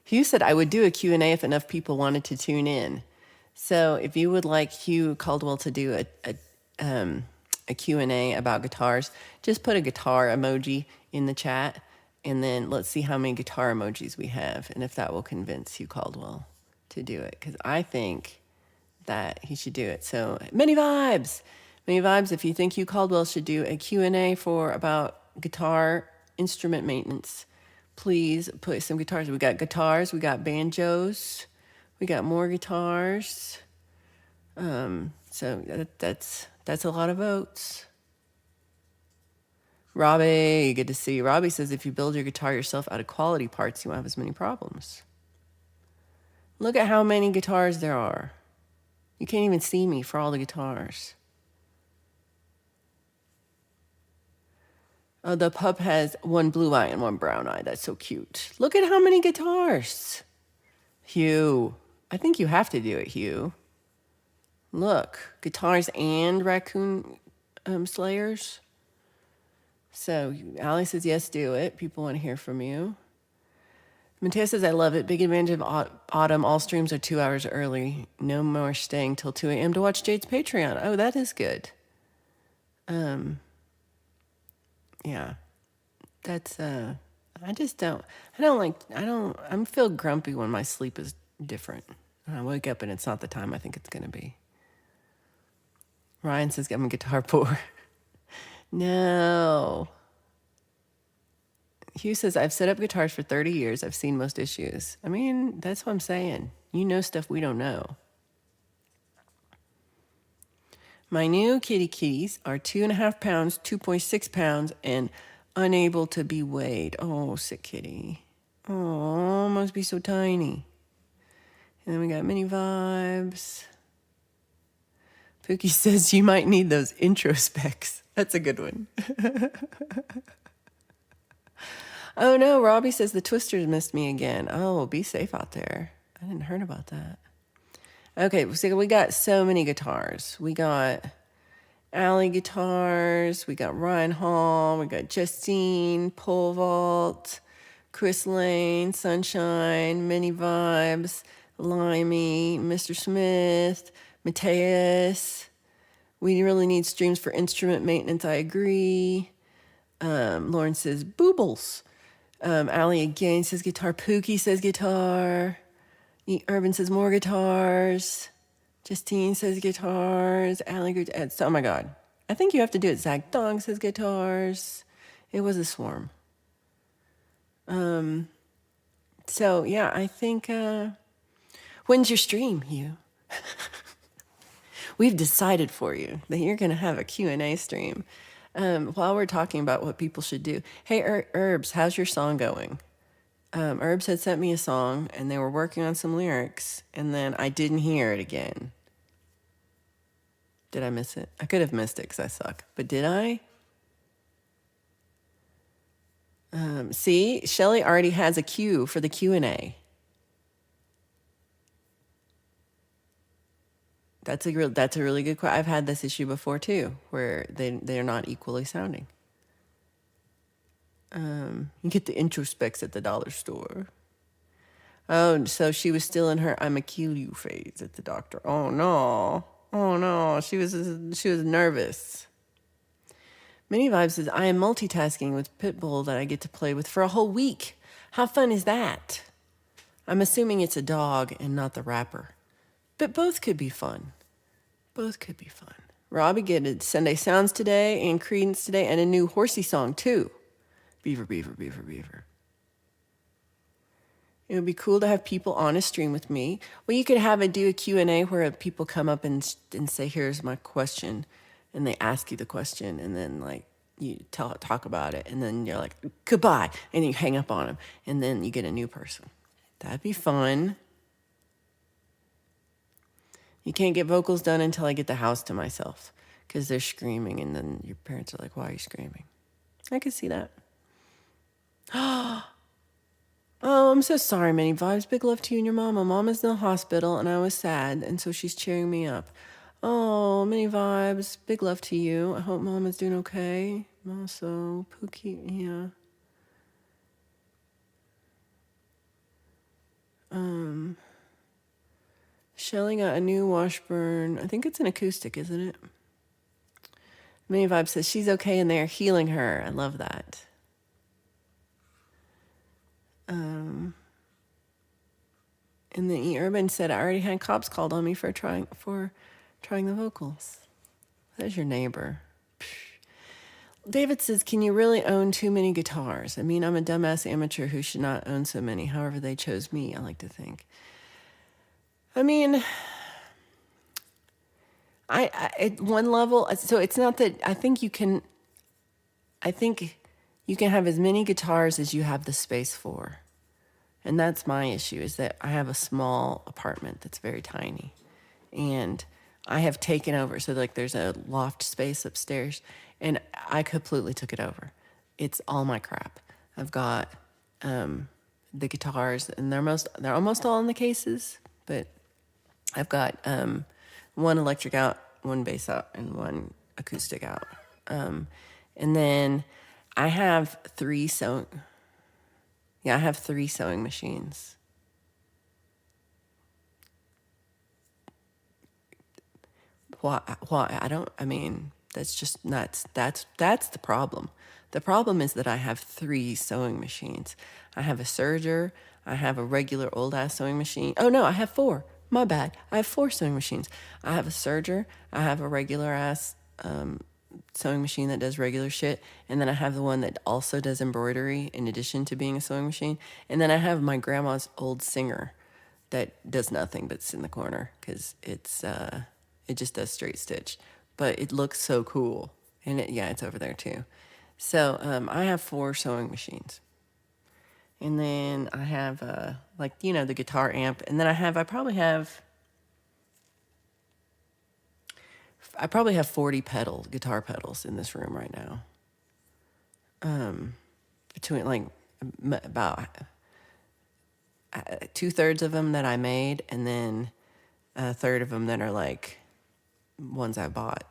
Hugh said I would do a Q&A if enough people wanted to tune in. So if you would like Hugh Caldwell to do a Q&A about guitars, just put a guitar emoji in the chat, and then let's see how many guitar emojis we have, and if that will convince Hugh Caldwell to do it, because I think that he should do it. So many vibes. If you think Hugh Caldwell should do a Q&A about guitar instrument maintenance, please put some guitars. We got banjos, we got more guitars. So that's a lot of votes. Robbie, good to see you. Robbie says if you build your guitar yourself out of quality parts, you won't have as many problems. Look at how many guitars there are. You can't even see me for all the guitars. Oh, the pup has one blue eye and one brown eye. That's so cute. Look at how many guitars. Hugh, I think you have to do it, Hugh. Look, guitars and raccoon slayers. So Allie says, yes, do it. People want to hear from you. Matthias says, I love it. Big advantage of autumn. All streams are 2 hours early. No more staying till 2 a.m. to watch Jade's Patreon. Oh, that is good. Yeah. That's, I feel grumpy when my sleep is different. I wake up and it's not the time I think it's going to be. Ryan says, I'm a guitar poor. No. Hugh says, I've set up guitars for 30 years. I've seen most issues. I mean, that's what I'm saying. You know stuff we don't know. My new kitties are 2.5 pounds, 2.6 pounds, and unable to be weighed. Oh, sick kitty. Oh, must be so tiny. And then we got Mini Vibes. Pookie says you might need those intro specs. That's a good one. Oh no, Robbie says the Twisters missed me again. Oh, be safe out there. I didn't hear about that. Okay, so we got so many guitars. We got Allie guitars. We got Ryan Hall. We got Justine, Pole Vault, Chris Lane, Sunshine, Mini Vibes, Limey, Mr. Smith, Mateus. We really need streams for instrument maintenance. I agree. Lauren says boobles. Allie again says guitar. Pookie says guitar. Urban says more guitars. Justine says guitars. Allie, oh my God. I think you have to do it. Zach Dong says guitars. It was a swarm. So yeah, I think, when's your stream, Hugh? We've decided for you that you're going to have a Q&A stream. While we're talking about what people should do. Hey, Herbs, how's your song going? Herbs had sent me a song, and they were working on some lyrics, and then I didn't hear it again. Did I miss it? I could have missed it because I suck. But did I? See, Shelly already has a cue for the Q&A. That's a really good question. I've had this issue before too, where they're not equally sounding. You get the intro specs at the dollar store. Oh, so she was still in her "I'ma kill you" phase at the doctor. Oh no, she was nervous. Mini Vibe says, I am multitasking with Pitbull that I get to play with for a whole week. How fun is that? I'm assuming it's a dog and not the rapper. But both could be fun. Both could be fun. Robbie getting Sunday Sounds today and Credence today and a new horsey song too. Beaver, beaver, beaver, beaver. It would be cool to have people on a stream with me. Well, you could do a Q&A where people come up and say, here's my question. And they ask you the question and then like you talk about it. And then you're like, goodbye. And you hang up on them. And then you get a new person. That'd be fun. You can't get vocals done until I get the house to myself because they're screaming and then your parents are like, why are you screaming? I could see that. Oh, I'm so sorry, Many Vibes. Big love to you and your mama. Mama's in the hospital and I was sad and so she's cheering me up. Oh, Many Vibes. Big love to you. I hope Mama's doing okay. Also, Pookie, yeah. Shelly got a new Washburn. I think it's an acoustic, isn't it? Many Vibe says she's okay and they're healing her. I love that. And then E. Urban said, I already had cops called on me for trying the vocals. There's your neighbor. David says, can you really own too many guitars? I mean, I'm a dumbass amateur who should not own so many. However, they chose me, I like to think. I mean, At one level, so it's not that I think you can have as many guitars as you have the space for. And that's my issue, is that I have a small apartment that's very tiny. And I have taken over. So, like, there's a loft space upstairs, and I completely took it over. It's all my crap. I've got the guitars, and they're almost all in the cases, but I've got one electric out, one bass out, and one acoustic out. And then I have three sewing. Yeah, I have three sewing machines. Why? Why? I mean, that's just nuts. That's the problem. The problem is that I have three sewing machines. I have a serger. I have a regular old ass sewing machine. Oh no, I have four. My bad. I have four sewing machines. I have a serger. I have a regular ass sewing machine that does regular shit, and then I have the one that also does embroidery in addition to being a sewing machine, and then I have my grandma's old Singer that does nothing but sit in the corner because it just does straight stitch, but it looks so cool, and it's over there too. So I have four sewing machines, and then I have the guitar amp, and then I probably have 40 guitar pedals in this room right now. Between about 2/3 of them that I made, and then a third of them that are like ones I bought,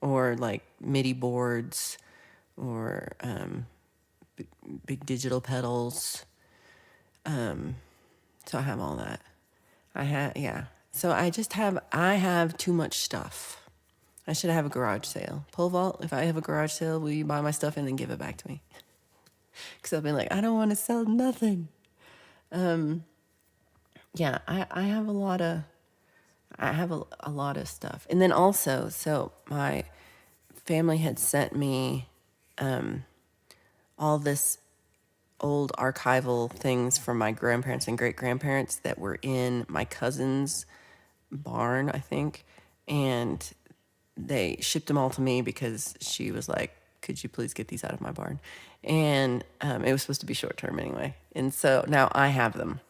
or like MIDI boards, or big digital pedals. So I have all that. So I have too much stuff. I should have a garage sale. Pole vault, if I have a garage sale, will you buy my stuff and then give it back to me? Because I'll be like, I don't want to sell nothing. I have a lot of, a lot of stuff. And then also, so my family had sent me all this old archival things from my grandparents and great grandparents that were in my cousin's barn, I think. And they shipped them all to me because she was like, could you please get these out of my barn? And it was supposed to be short term anyway. And so now I have them.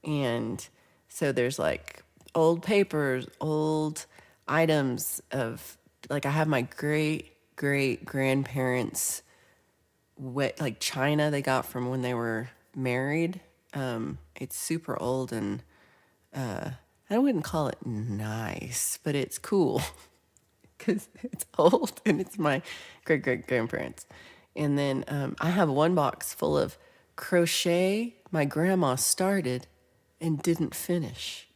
And so there's like old papers, old items of, like, I have my great grandparents' like china they got from when they were married. It's super old, and I wouldn't call it nice, but it's cool because it's old and it's my great grandparents. And then I have one box full of crochet my grandma started and didn't finish.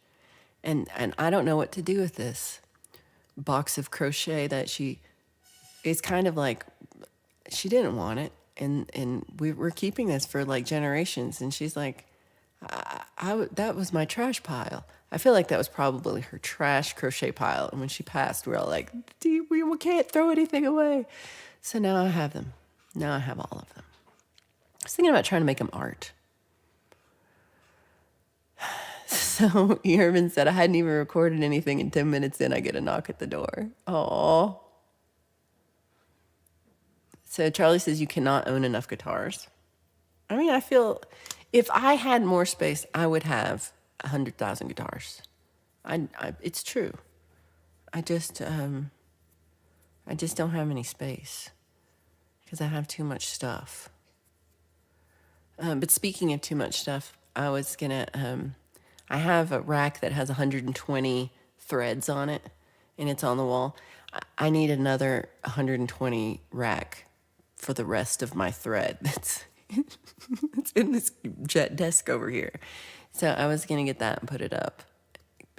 And I don't know what to do with this box of crochet that it's kind of like, she didn't want it. And we're keeping this for like generations. And she's like, that was my trash pile. I feel like that was probably her trash crochet pile. And when she passed, we were all like, we can't throw anything away. So now I have them. Now I have all of them. I was thinking about trying to make them art. So Irvin said, I hadn't even recorded anything, and 10 minutes in, I get a knock at the door. Aww. So Charlie says, you cannot own enough guitars. I mean, I feel if I had more space, I would have 100,000 guitars. It's true. I just don't have any space because I have too much stuff. But speaking of too much stuff, I was gonna, I have a rack that has 120 threads on it, and it's on the wall. I need another 120 rack for the rest of my thread that's it's in this jet desk over here. So I was gonna get that and put it up.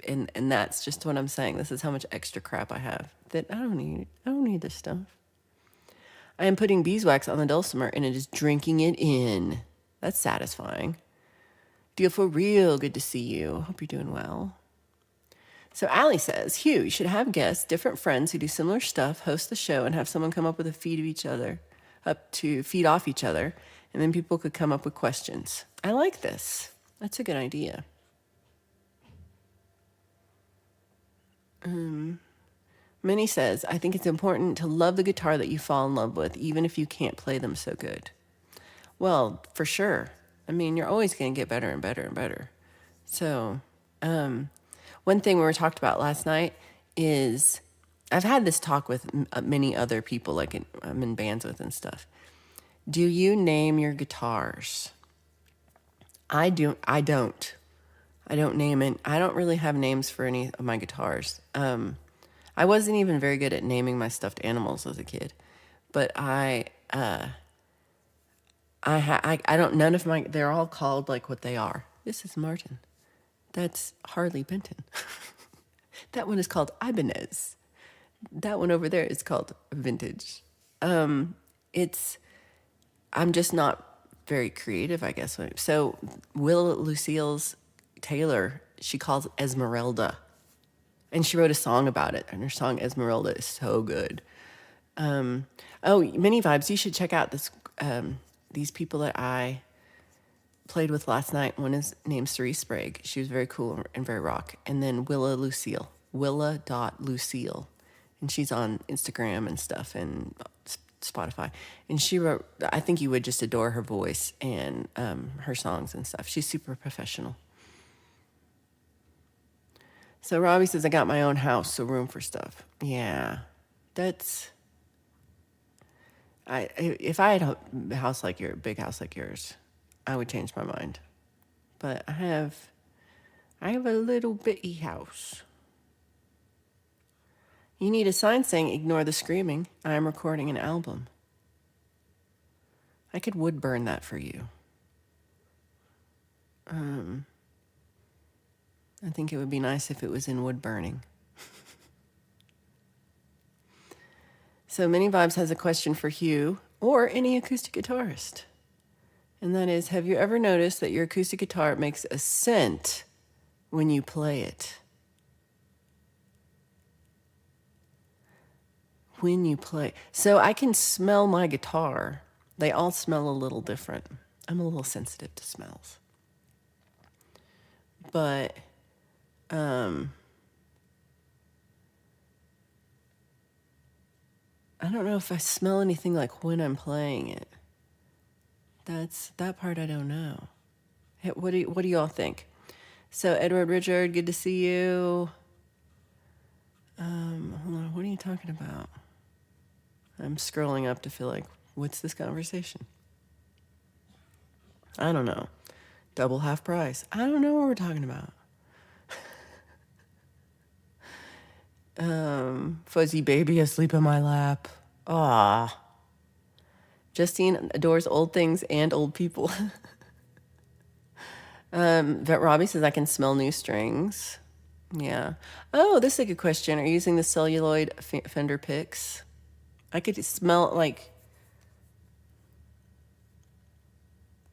And that's just what I'm saying. This is how much extra crap I have that I don't need. I don't need this stuff. I am putting beeswax on the dulcimer and it is drinking it in. That's satisfying. Deal for real. Good to see you. Hope you're doing well. So Allie says, Hugh, you should have guests, different friends who do similar stuff, host the show, and have someone come up with a feed off each other, and then people could come up with questions. I like this. That's a good idea. Minnie says, I think it's important to love the guitar that you fall in love with, even if you can't play them so good. Well, for sure. I mean, you're always going to get better and better and better. So, one thing we were talked about last night is I've had this talk with many other people, like I'm in bands with and stuff. Do you name your guitars? I do. I don't. I don't name it. I don't really have names for any of my guitars. I wasn't even very good at naming my stuffed animals as a kid, but I don't. None of my. They're all called like what they are. This is Martin. That's Harley Benton. That one is called Ibanez. That one over there is called Vintage. It's. I'm just not very creative, I guess. So Will Lucille's Taylor, she calls Esmeralda. And she wrote a song about it. And her song Esmeralda is so good. Mini Vibes, you should check out these people that I played with last night. One is named Cerise Sprague. She was very cool and very rock. And then Willa Lucille, Willa.Lucille. And she's on Instagram and stuff and Spotify. And she wrote, I think you would just adore her voice and her songs and stuff. She's super professional. So Robbie says, I got my own house, so room for stuff. Yeah, that's... If I had a house like your big house like yours, I would change my mind. But I have a little bitty house. You need a sign saying, ignore the screaming. I am recording an album. I could wood burn that for you. I think it would be nice if it was in wood burning. So Mini Vibes has a question for Hugh or any acoustic guitarist. And that is, have you ever noticed that your acoustic guitar makes a scent when you play it? When you play. So I can smell my guitar. They all smell a little different. I'm a little sensitive to smells. But I don't know if I smell anything like when I'm playing it. That part I don't know. What do you all think? So Edward Richard, good to see you. Hold on, what are you talking about? I'm scrolling up to feel like, what's this conversation? I don't know. Double half price. I don't know what we're talking about. Fuzzy baby asleep in my lap. Ah. Justine adores old things and old people. Vet Robbie says, I can smell new strings. Yeah. Oh, this is a good question. Are you using the celluloid Fender picks? I could smell like...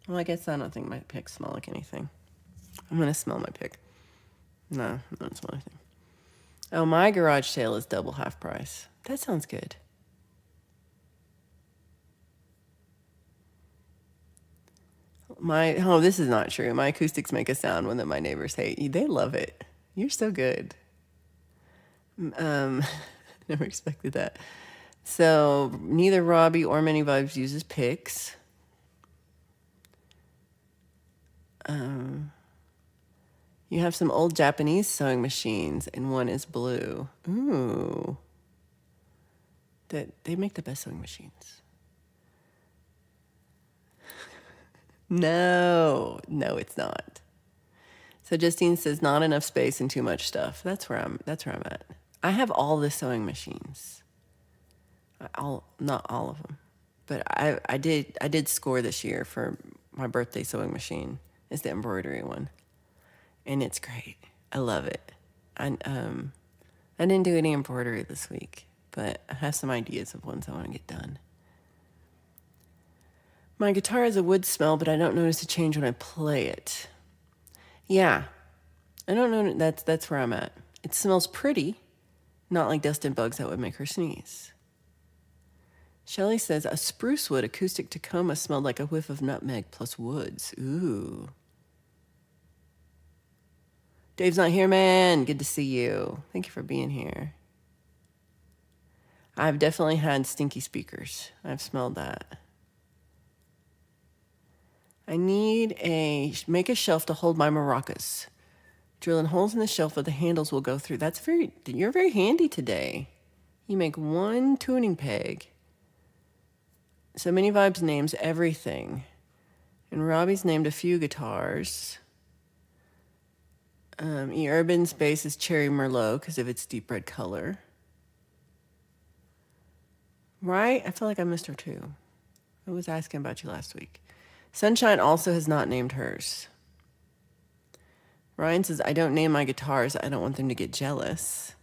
Well, I guess I don't think my picks smell like anything. I'm going to smell my pick. No, I don't smell anything. Oh, my garage sale is double half price. That sounds good. This is not true. My acoustics make a sound one that my neighbors hate. They love it. You're so good. Never expected that. So neither Robbie or Mini Vibes uses picks. You have some old Japanese sewing machines, and one is blue. Ooh. They make the best sewing machines. No, it's not. So Justine says, not enough space and too much stuff. That's where I'm at. I have all the sewing machines. Not all of them, but I did score this year for my birthday sewing machine. It's the embroidery one, and it's great. I love it. I didn't do any embroidery this week, but I have some ideas of ones I want to get done. My guitar has a wood smell, but I don't notice a change when I play it. Yeah, I don't know. That's where I'm at. It smells pretty, not like dust and bugs that would make her sneeze. Shelley says, a spruce wood acoustic Tacoma smelled like a whiff of nutmeg plus woods. Ooh. Dave's not here, man. Good to see you. Thank you for being here. I've definitely had stinky speakers. I've smelled that. I make a shelf to hold my maracas. Drilling holes in the shelf where the handles will go through. You're very handy today. You make one tuning peg. So Mini Vibes names everything. And Robbie's named a few guitars. Urban's bass is Cherry Merlot because of its deep red color. Right? I feel like I missed her too. I was asking about you last week. Sunshine also has not named hers. Ryan says, I don't name my guitars. I don't want them to get jealous.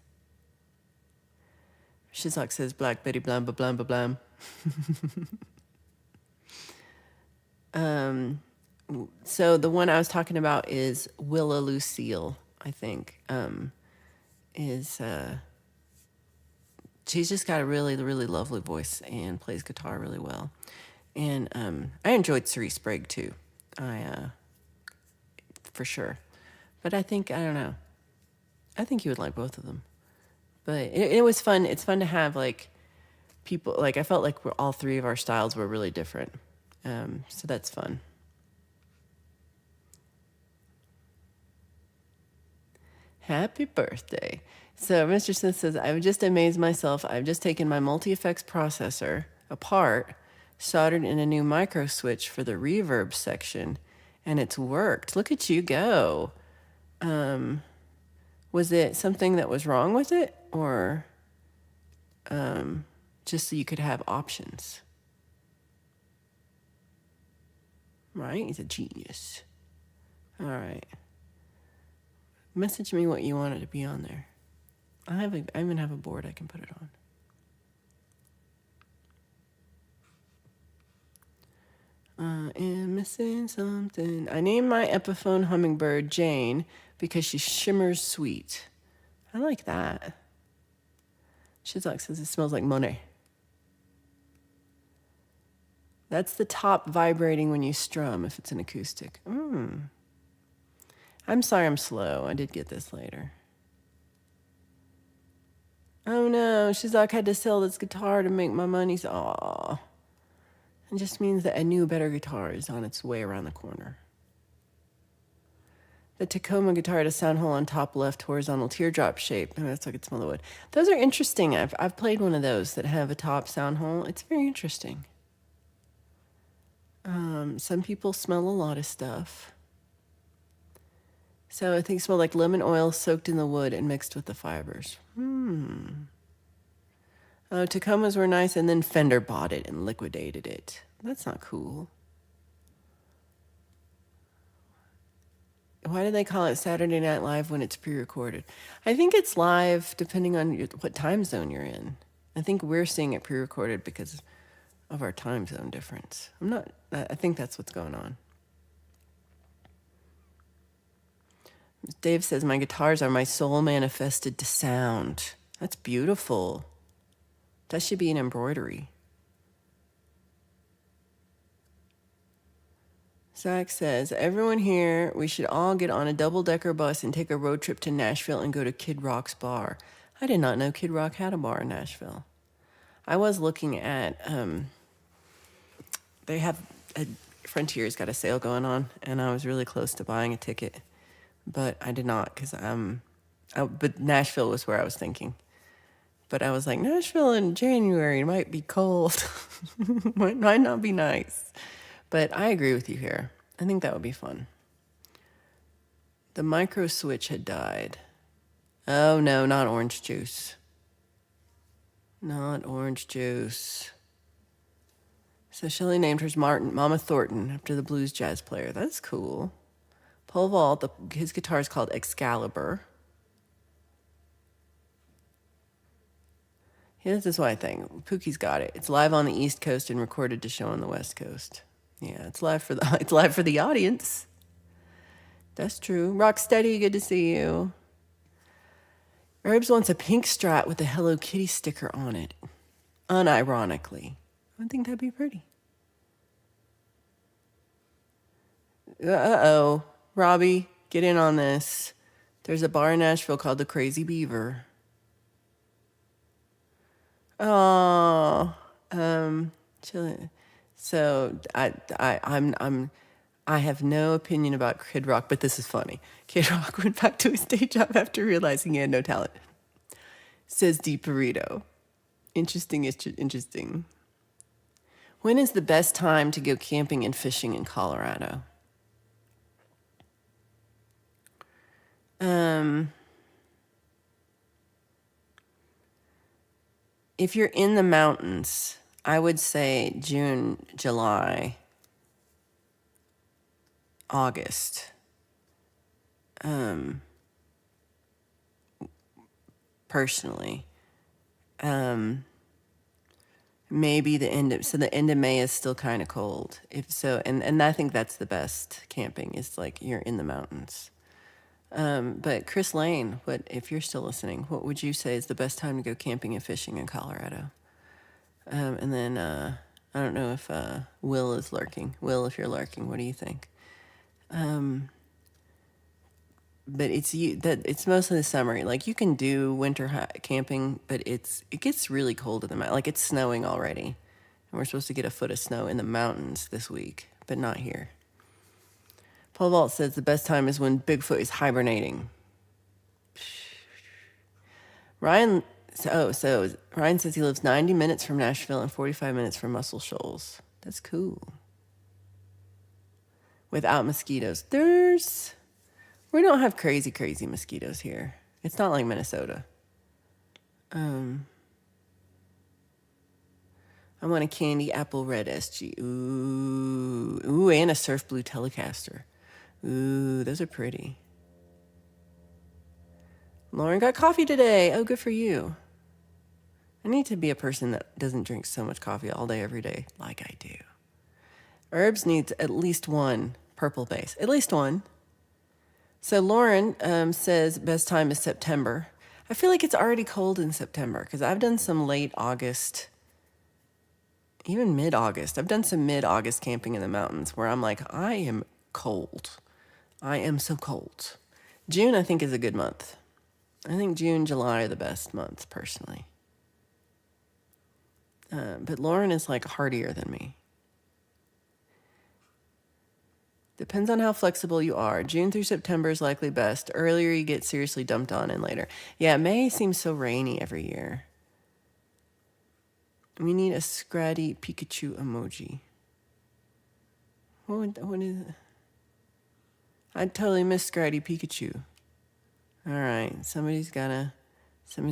Shizak says, Black Betty blam, blam, blam, blam. So the one I was talking about is Willa Lucille, I think. She's just got a really, really lovely voice and plays guitar really well. And I enjoyed Cerise Sprague too. For sure. But I don't know. I think you would like both of them. But it was fun. It's fun to have like people, like I felt like all three of our styles were really different. So that's fun. Happy birthday. So Mr. Smith says, I've just amazed myself. I've just taken my multi-effects processor apart, soldered in a new micro switch for the reverb section, and it's worked. Look at you go. Was it something that was wrong with it, or just so you could have options? Right? He's a genius. All right. Message me what you wanted to be on there. I even have a board I can put it on. Am missing something. I named my Epiphone hummingbird Jane because she shimmers sweet. I like that. Shizak says it smells like Monet. That's the top vibrating when you strum if it's an acoustic. I'm sorry I'm slow. I did get this later. Oh no, Shizak had to sell this guitar to make my money. Aw. It just means that a new, better guitar is on its way around the corner. The Tacoma guitar had a sound hole on top left horizontal teardrop shape. Oh, that's so I could smell the wood. Those are interesting. I've played one of those that have a top sound hole. It's very interesting. Some people smell a lot of stuff. So I think it smelled like lemon oil soaked in the wood and mixed with the fibers. Tacomas were nice, and then Fender bought it and liquidated it. That's not cool. Why do they call it Saturday Night Live when it's pre-recorded? I think it's live depending on what time zone you're in. I think we're seeing it pre-recorded because of our time zone difference. I think that's what's going on. Dave says, my guitars are my soul manifested to sound. That's beautiful. That should be an embroidery. Zach says, everyone here, we should all get on a double-decker bus and take a road trip to Nashville and go to Kid Rock's bar. I did not know Kid Rock had a bar in Nashville. I was looking at, they have, Frontier's got a sale going on, and I was really close to buying a ticket. But I did not because but Nashville was where I was thinking. But I was like, Nashville in January might be cold. might not be nice. But I agree with you here. I think that would be fun. The micro switch had died. Oh no, not orange juice. Not orange juice. So Shelley named hers Mama Thornton after the blues jazz player. That's cool. Paul Vault, his guitar is called Excalibur. This is what I think. Pookie's got it. It's live on the East Coast and recorded to show on the West Coast. Yeah, it's live for the audience. That's true. Rocksteady, good to see you. Herbs wants a pink Strat with a Hello Kitty sticker on it. Unironically. I think that'd be pretty. Uh-oh. Robbie, get in on this. There's a bar in Nashville called the Crazy Beaver. Oh, chilling. So I have no opinion about Kid Rock, but this is funny. Kid Rock went back to his day job after realizing he had no talent. Says Deep Burrito. Interesting. When is the best time to go camping and fishing in Colorado? If you're in the mountains, I would say June, July, August. Personally. Maybe the end of May is still kind of cold. If so, and I think that's the best camping is like you're in the mountains. But Chris Lane, what if you're still listening? What would you say is the best time to go camping and fishing in Colorado? And then I don't know if Will is lurking. Will, if you're lurking, what do you think? But it's mostly the summer. Like you can do winter camping, but it gets really cold in the mountains. Like it's snowing already, and we're supposed to get a foot of snow in the mountains this week, but not here. Paul Vault says the best time is when Bigfoot is hibernating. Ryan Ryan says he lives 90 minutes from Nashville and 45 minutes from Muscle Shoals. That's cool. Without mosquitoes. We don't have crazy mosquitoes here. It's not like Minnesota. I want a candy apple red SG. Ooh, and a surf blue Telecaster. Ooh, those are pretty. Lauren got coffee today. Oh, good for you. I need to be a person that doesn't drink so much coffee all day, every day, like I do. Herbs needs at least one purple base. At least one. So Lauren says best time is September. I feel like it's already cold in September because I've done some late August, even mid-August. I've done some mid-August camping in the mountains where I'm like, I am cold. I am so cold. June, I think, is a good month. I think June, July are the best months, personally. But Lauren is like hardier than me. Depends on how flexible you are. June through September is likely best. Earlier you get seriously dumped on and later. Yeah, May seems so rainy every year. We need a Scratty Pikachu emoji. What is it? I totally missed Scratty Pikachu. All right, somebody's gotta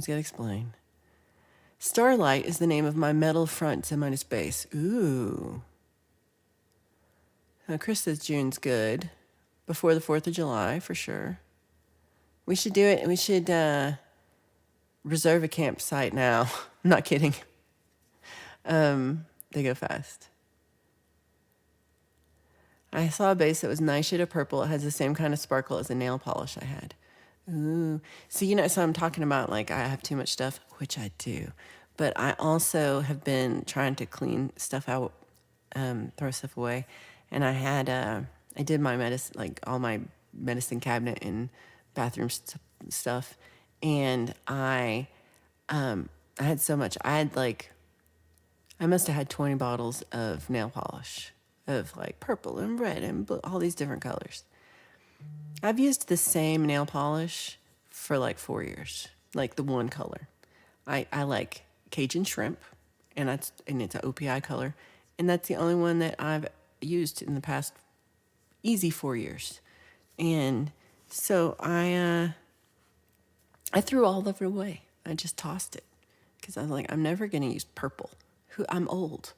explain. Starlight is the name of my metal front semi base. Ooh. Chris says June's good. Before the 4th of July, for sure. We should do it. We should reserve a campsite now. I'm not kidding. They go fast. I saw a base that was nice shade of purple. It has the same kind of sparkle as the nail polish I had. Ooh. So, so I'm talking about like I have too much stuff, which I do. But I also have been trying to clean stuff out, throw stuff away. And I did my medicine, like all my medicine cabinet and bathroom stuff. And I had so much. I must have had 20 bottles of nail polish of like purple and red and blue, all these different colors. I've used the same nail polish for like 4 years, like the one color. I like Cajun shrimp, and it's an OPI color, and that's the only one that I've used in the past easy 4 years. And so I threw all of it away. I just tossed it because I was like, I'm never going to use purple. I'm old.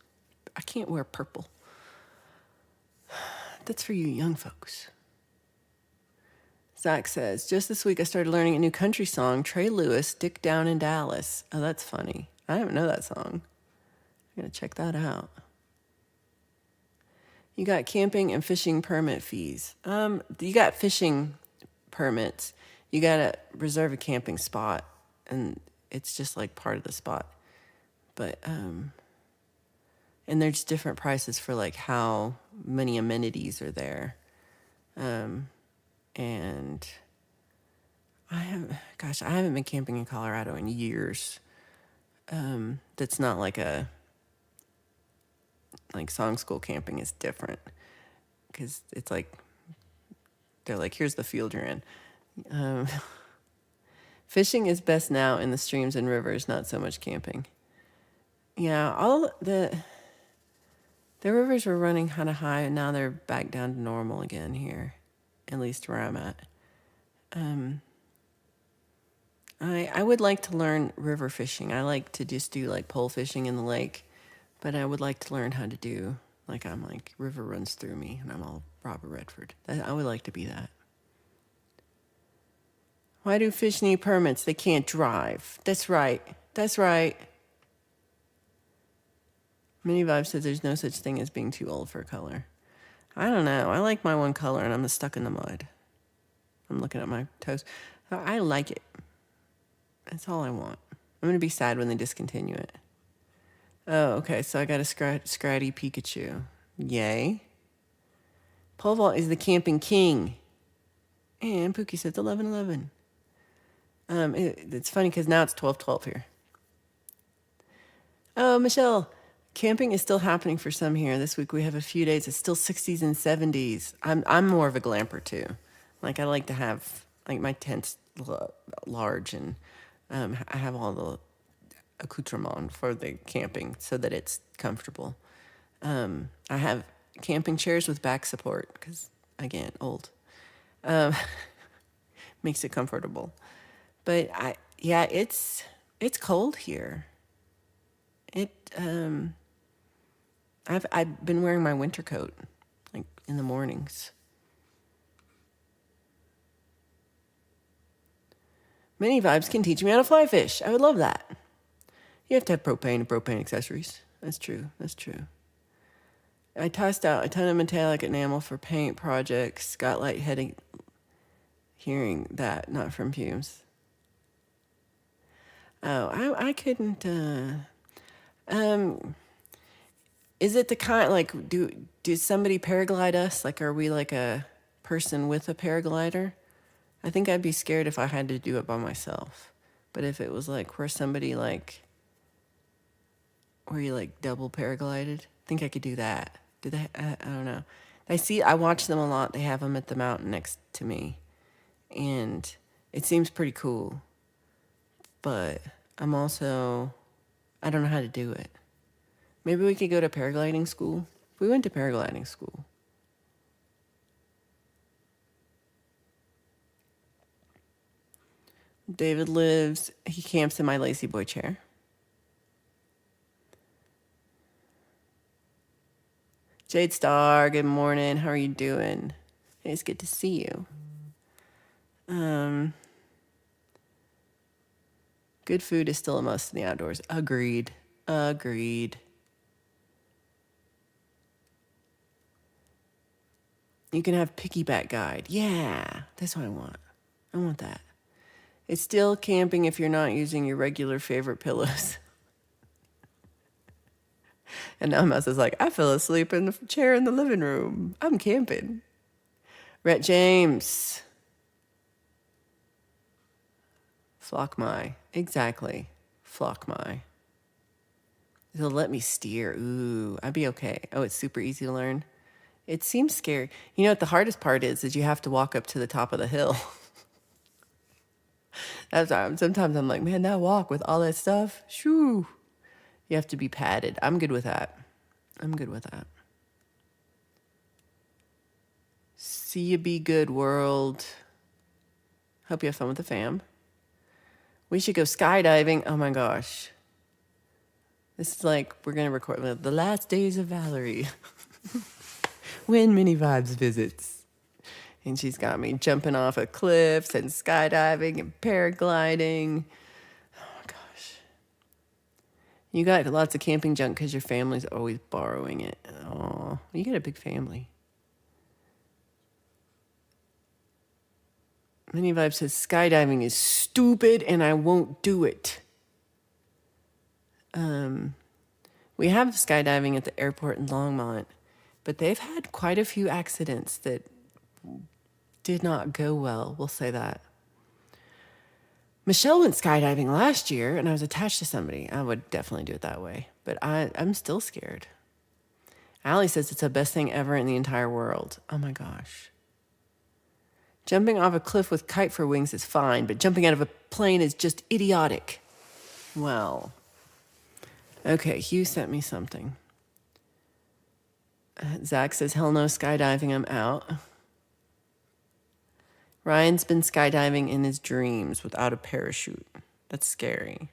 I can't wear purple. That's for you young folks. Zach says, just this week I started learning a new country song, Trey Lewis, Dick Down in Dallas. Oh, that's funny. I don't know that song. I'm going to check that out. You got camping and fishing permit fees. You got fishing permits. You got to reserve a camping spot, and it's just like part of the spot. But, and there's different prices for like how many amenities are there. And I haven't been camping in Colorado in years. That's not like song school camping is different because it's like, they're like, here's the field you're in. Um, Fishing is best now in the streams and rivers, not so much camping. Yeah, all the rivers were running kind of high, and now they're back down to normal again here, at least where I'm at. I would like to learn river fishing. I like to just do like pole fishing in the lake, but I would like to learn how to do I'm like river runs through me, and I'm all Robert Redford. I would like to be that. Why do fish need permits? They can't drive. That's right. That's right. Mini Vibe says there's no such thing as being too old for a color. I don't know. I like my one color, and I'm stuck in the mud. I'm looking at my toes. I like it. That's all I want. I'm going to be sad when they discontinue it. Oh, okay. So I got a Scratty Pikachu. Yay. Pole vault is the camping king. And Pookie says 11:11. It's funny because now it's 12:12 here. Oh, Michelle, camping is still happening for some here. This week we have a few days. It's still 60s and 70s. I'm more of a glamper too. Like, I like to have my tent's large, and I have all the accoutrement for the camping so that it's comfortable. I have camping chairs with back support because, again, old. Makes it comfortable. But it's cold here. I've been wearing my winter coat in the mornings. Mini Vibes can teach me how to fly fish. I would love that. You have to have propane and propane accessories. That's true. I tossed out a ton of metallic enamel for paint projects. Got lightheaded hearing that, not from fumes. Oh, I couldn't. Is it the kind do somebody paraglide us? Are we like a person with a paraglider? I think I'd be scared if I had to do it by myself. But if it was where somebody where you double paraglided, I think I could do that. Do they? I don't know. I watch them a lot. They have them at the mountain next to me, and it seems pretty cool. But I don't know how to do it. Maybe we could go to paragliding school. We went to paragliding school. David he camps in my lazy boy chair. Jade Star, good morning. How are you doing? Hey, it's good to see you. Good food is still a must in the outdoors. Agreed. You can have piggyback guide. Yeah, that's what I want. I want that. It's still camping if you're not using your regular favorite pillows. And now Mouse is like, I fell asleep in the chair in the living room. I'm camping. Rhett James. Flock my. Exactly. Flock my. It'll let me steer. Ooh, I'd be okay. Oh, it's super easy to learn. It seems scary. You know what the hardest part is you have to walk up to the top of the hill. Sometimes I'm like, man, that walk with all that stuff, shoo. You have to be padded. I'm good with that. See you be good, world. Hope you have fun with the fam. We should go skydiving. Oh my gosh. This is we're going to record the last days of Valerie. When Mini Vibes visits. And she's got me jumping off of cliffs and skydiving and paragliding. Oh my gosh. You got lots of camping junk because your family's always borrowing it. Oh, you got a big family. Mini Vibe says skydiving is stupid and I won't do it. We have skydiving at the airport in Longmont, but they've had quite a few accidents that did not go well. We'll say that. Michelle went skydiving last year and I was attached to somebody. I would definitely do it that way. But I'm still scared. Allie says it's the best thing ever in the entire world. Oh my gosh. Jumping off a cliff with kite for wings is fine, but jumping out of a plane is just idiotic. Well, okay, Hugh sent me something. Zach says, hell no, skydiving, I'm out. Ryan's been skydiving in his dreams without a parachute. That's scary.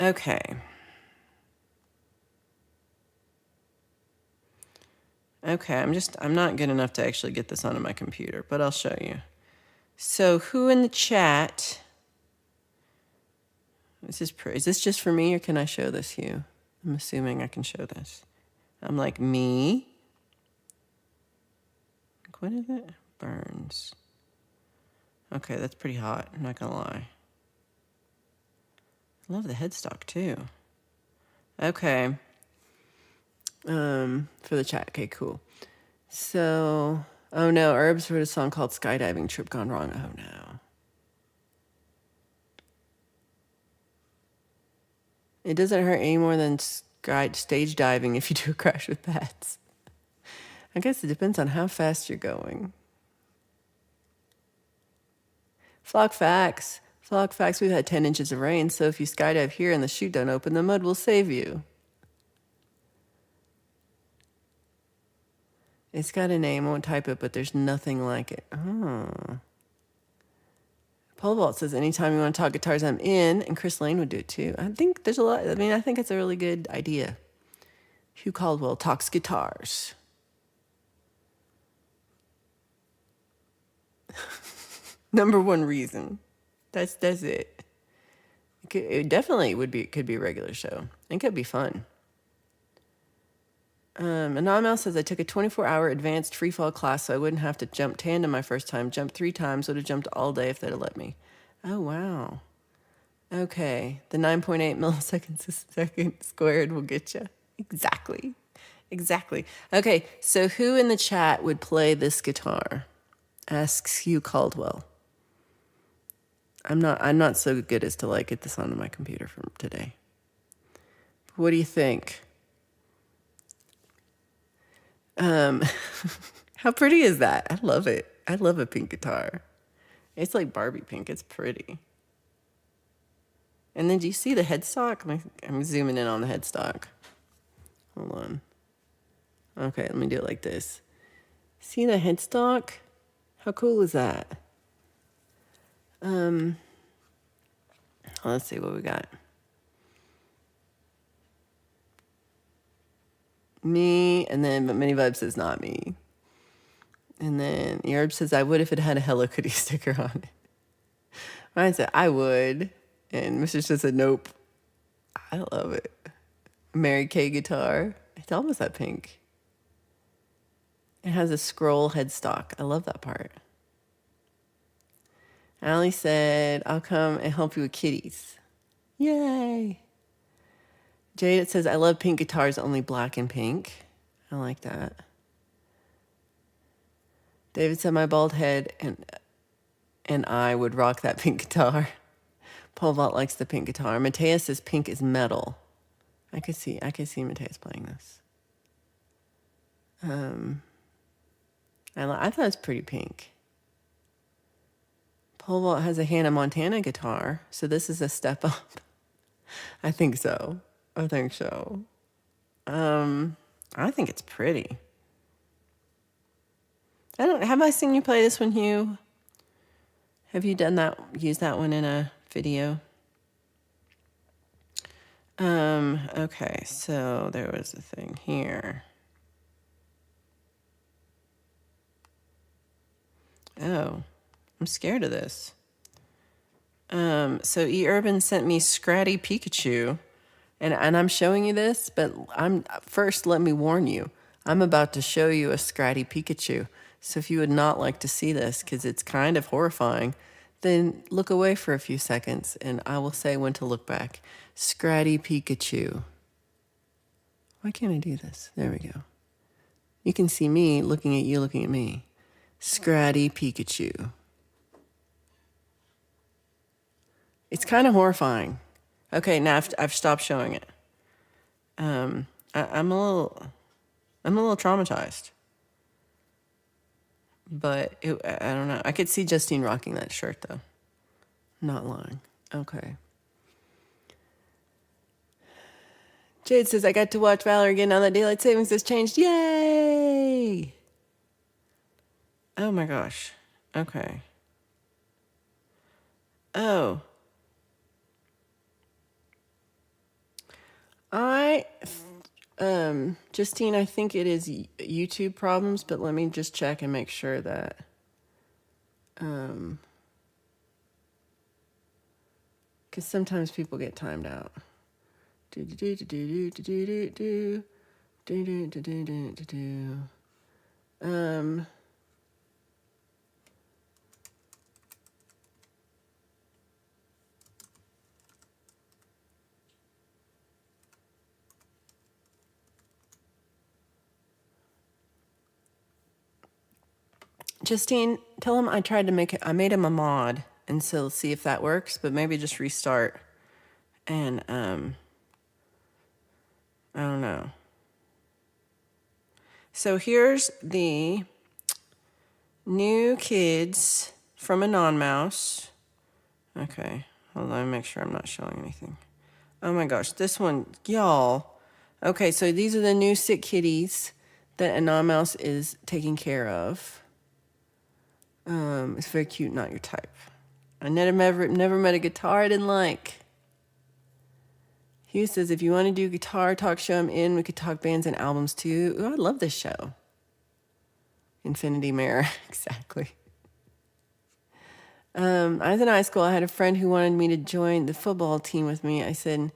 Okay. Okay, I'm not good enough to actually get this onto my computer, but I'll show you. So who in the chat, is this just for me or can I show this, Hugh? I'm assuming I can show this. I'm like, me. What is it? Burns. Okay, that's pretty hot, I'm not gonna lie. I love the headstock too. Okay. For the chat. Okay, cool. So, oh no, Herbs wrote a song called Skydiving Trip Gone Wrong. Oh no. It doesn't hurt any more than stage diving if you do a crash with bats. I guess it depends on how fast you're going. Flock facts. Flock facts, we've had 10 inches of rain, so if you skydive here and the chute don't open, the mud will save you. It's got a name, I won't type it, but there's nothing like it. Oh. Pole Vault says, anytime you want to talk guitars, I'm in, and Chris Lane would do it too. I think there's a lot, I think it's a really good idea. Hugh Caldwell talks guitars. Number one reason. That's it. It definitely could be a regular show. It could be fun. Anonymous says, I took a 24-hour advanced freefall class so I wouldn't have to jump tandem my first time. Jumped 3 times, would have jumped all day if they'd have let me. Oh, wow. Okay, the 9.8 milliseconds a second squared will get you. Exactly. Okay, so who in the chat would play this guitar? Asks Hugh Caldwell. I'm not so good as to get this onto my computer from today. What do you think? How pretty is that? I love it. I love a pink guitar. It's like Barbie pink. It's pretty. And then do you see the headstock? I'm zooming in on the headstock. Hold on. Okay, let me do it like this. See the headstock? How cool is that? Let's see what we got. Me, and then, but Mini Vibe says not me. And then Yerb says, I would if it had a Hello Kitty sticker on it. Ryan said, I would. And Mr. said, nope. I love it. Mary Kay guitar. It's almost that pink. It has a scroll headstock. I love that part. Allie said, I'll come and help you with kitties. Yay. Jade says, I love pink guitars, only black and pink. I like that. David said, my bald head and I would rock that pink guitar. Paul Vault likes the pink guitar. Mateus says pink is metal. I could see Mateus playing this. I thought it was pretty pink. Paul Vault has a Hannah Montana guitar, so this is a step up. I think so. I think it's pretty. Have I seen you play this one, Hugh? Have you done that, used that one in a video? Okay, so there was a thing here. Oh, I'm scared of this. So E. Urban sent me Scratty Pikachu, and I'm showing you this, but first let me warn you, I'm about to show you a Scratty Pikachu. So if you would not like to see this, because it's kind of horrifying, then look away for a few seconds, and I will say when to look back. Scratty Pikachu. Why can't I do this? There we go. You can see me looking at you looking at me. Scratty Pikachu. It's kind of horrifying. Okay, now I've stopped showing it. I'm a little traumatized. But I don't know. I could see Justine rocking that shirt though. Not lying. Okay. Jade says, I got to watch Valor again now that daylight savings has changed. Yay! Oh my gosh. Okay. Oh. Justine, I think it is YouTube problems, but let me just check and make sure that, because sometimes people get timed out. Justine, tell him I tried to make it. I made him a mod, and so see if that works. But maybe just restart, and I don't know. So here's the new kids from a non-mouse. Okay, hold on, let me make sure I'm not showing anything. Oh my gosh, this one, y'all. Okay, so these are the new sick kitties that a non-mouse is taking care of. It's very cute, not your type. I never met a guitar I didn't like. Hugh says, if you want to do guitar talk show, I'm in. We could talk bands and albums too. Ooh, I love this show. Infinity Mirror, exactly. I was in high school. I had a friend who wanted me to join the football team with me. I said,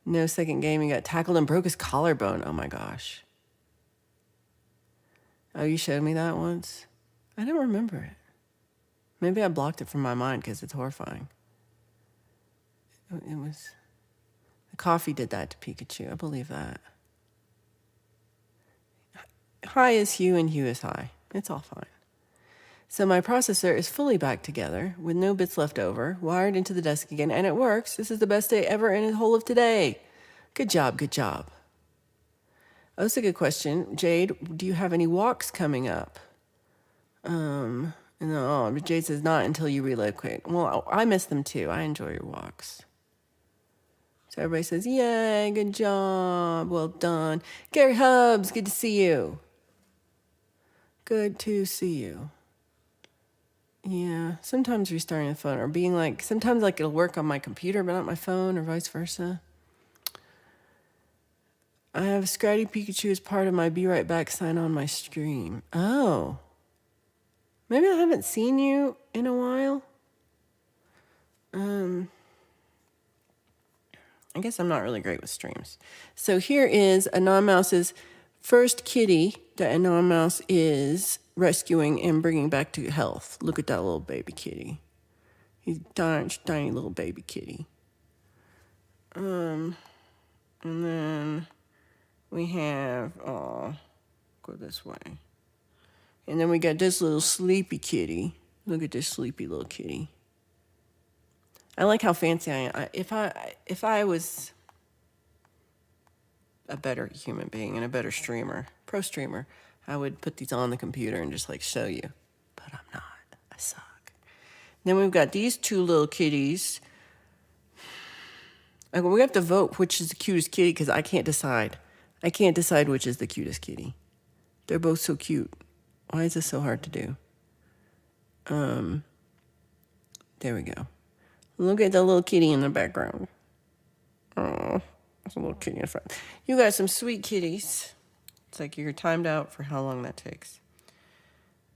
no, second game. He got tackled and broke his collarbone. Oh my gosh. Oh, you showed me that once? I don't remember it. Maybe I blocked it from my mind because it's horrifying. It was... The coffee did that to Pikachu. I believe that. High is Hugh and Hugh is high. It's all fine. So my processor is fully back together with no bits left over, wired into the desk again, and it works. This is the best day ever in the whole of today. Good job, good job. Oh, that's a good question. Jade, do you have any walks coming up? No, Jade says not until you relocate. Well, I miss them too. I enjoy your walks. So everybody says, yay, good job, well done. Gary Hubbs, good to see you. Good to see you. Yeah, sometimes restarting the phone or being like, sometimes like it'll work on my computer but not my phone or vice versa. I have Scratty Pikachu as part of my Be Right Back sign on my stream. Oh. Maybe I haven't seen you in a while. I guess I'm not really great with streams. So here is a non-mouse's first kitty that a non-mouse is rescuing and bringing back to health. Look at that little baby kitty. He's a tiny little baby kitty. And then we have, go this way. And then we got this little sleepy kitty. Look at this sleepy little kitty. I like how fancy I am. If I was a better human being and a better streamer, pro streamer, I would put these on the computer and just like show you. But I'm not. I suck. Then we've got these two little kitties. We have to vote which is the cutest kitty because I can't decide. I can't decide which is the cutest kitty. They're both so cute. Why is this so hard to do? There we go. Look at the little kitty in the background. Oh, there's a little kitty in front. You got some sweet kitties. It's like you're timed out for how long that takes.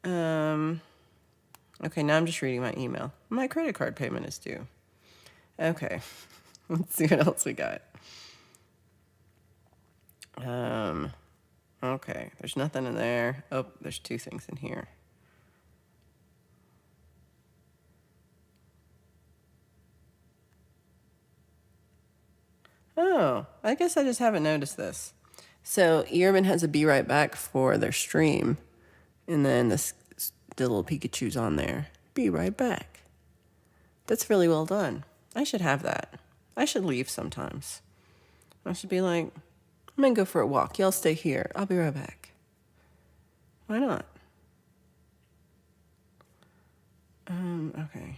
Okay, now I'm just reading my email. My credit card payment is due. Okay, let's see what else we got. Okay, there's nothing in there. Oh, there's two things in here. Oh, I guess I just haven't noticed this. So Earman has a Be Right Back for their stream. And then the little Pikachu's on there. Be right back. That's really well done. I should have that. I should leave sometimes. I should be like, I'm going to go for a walk. Y'all stay here. I'll be right back. Why not? Okay.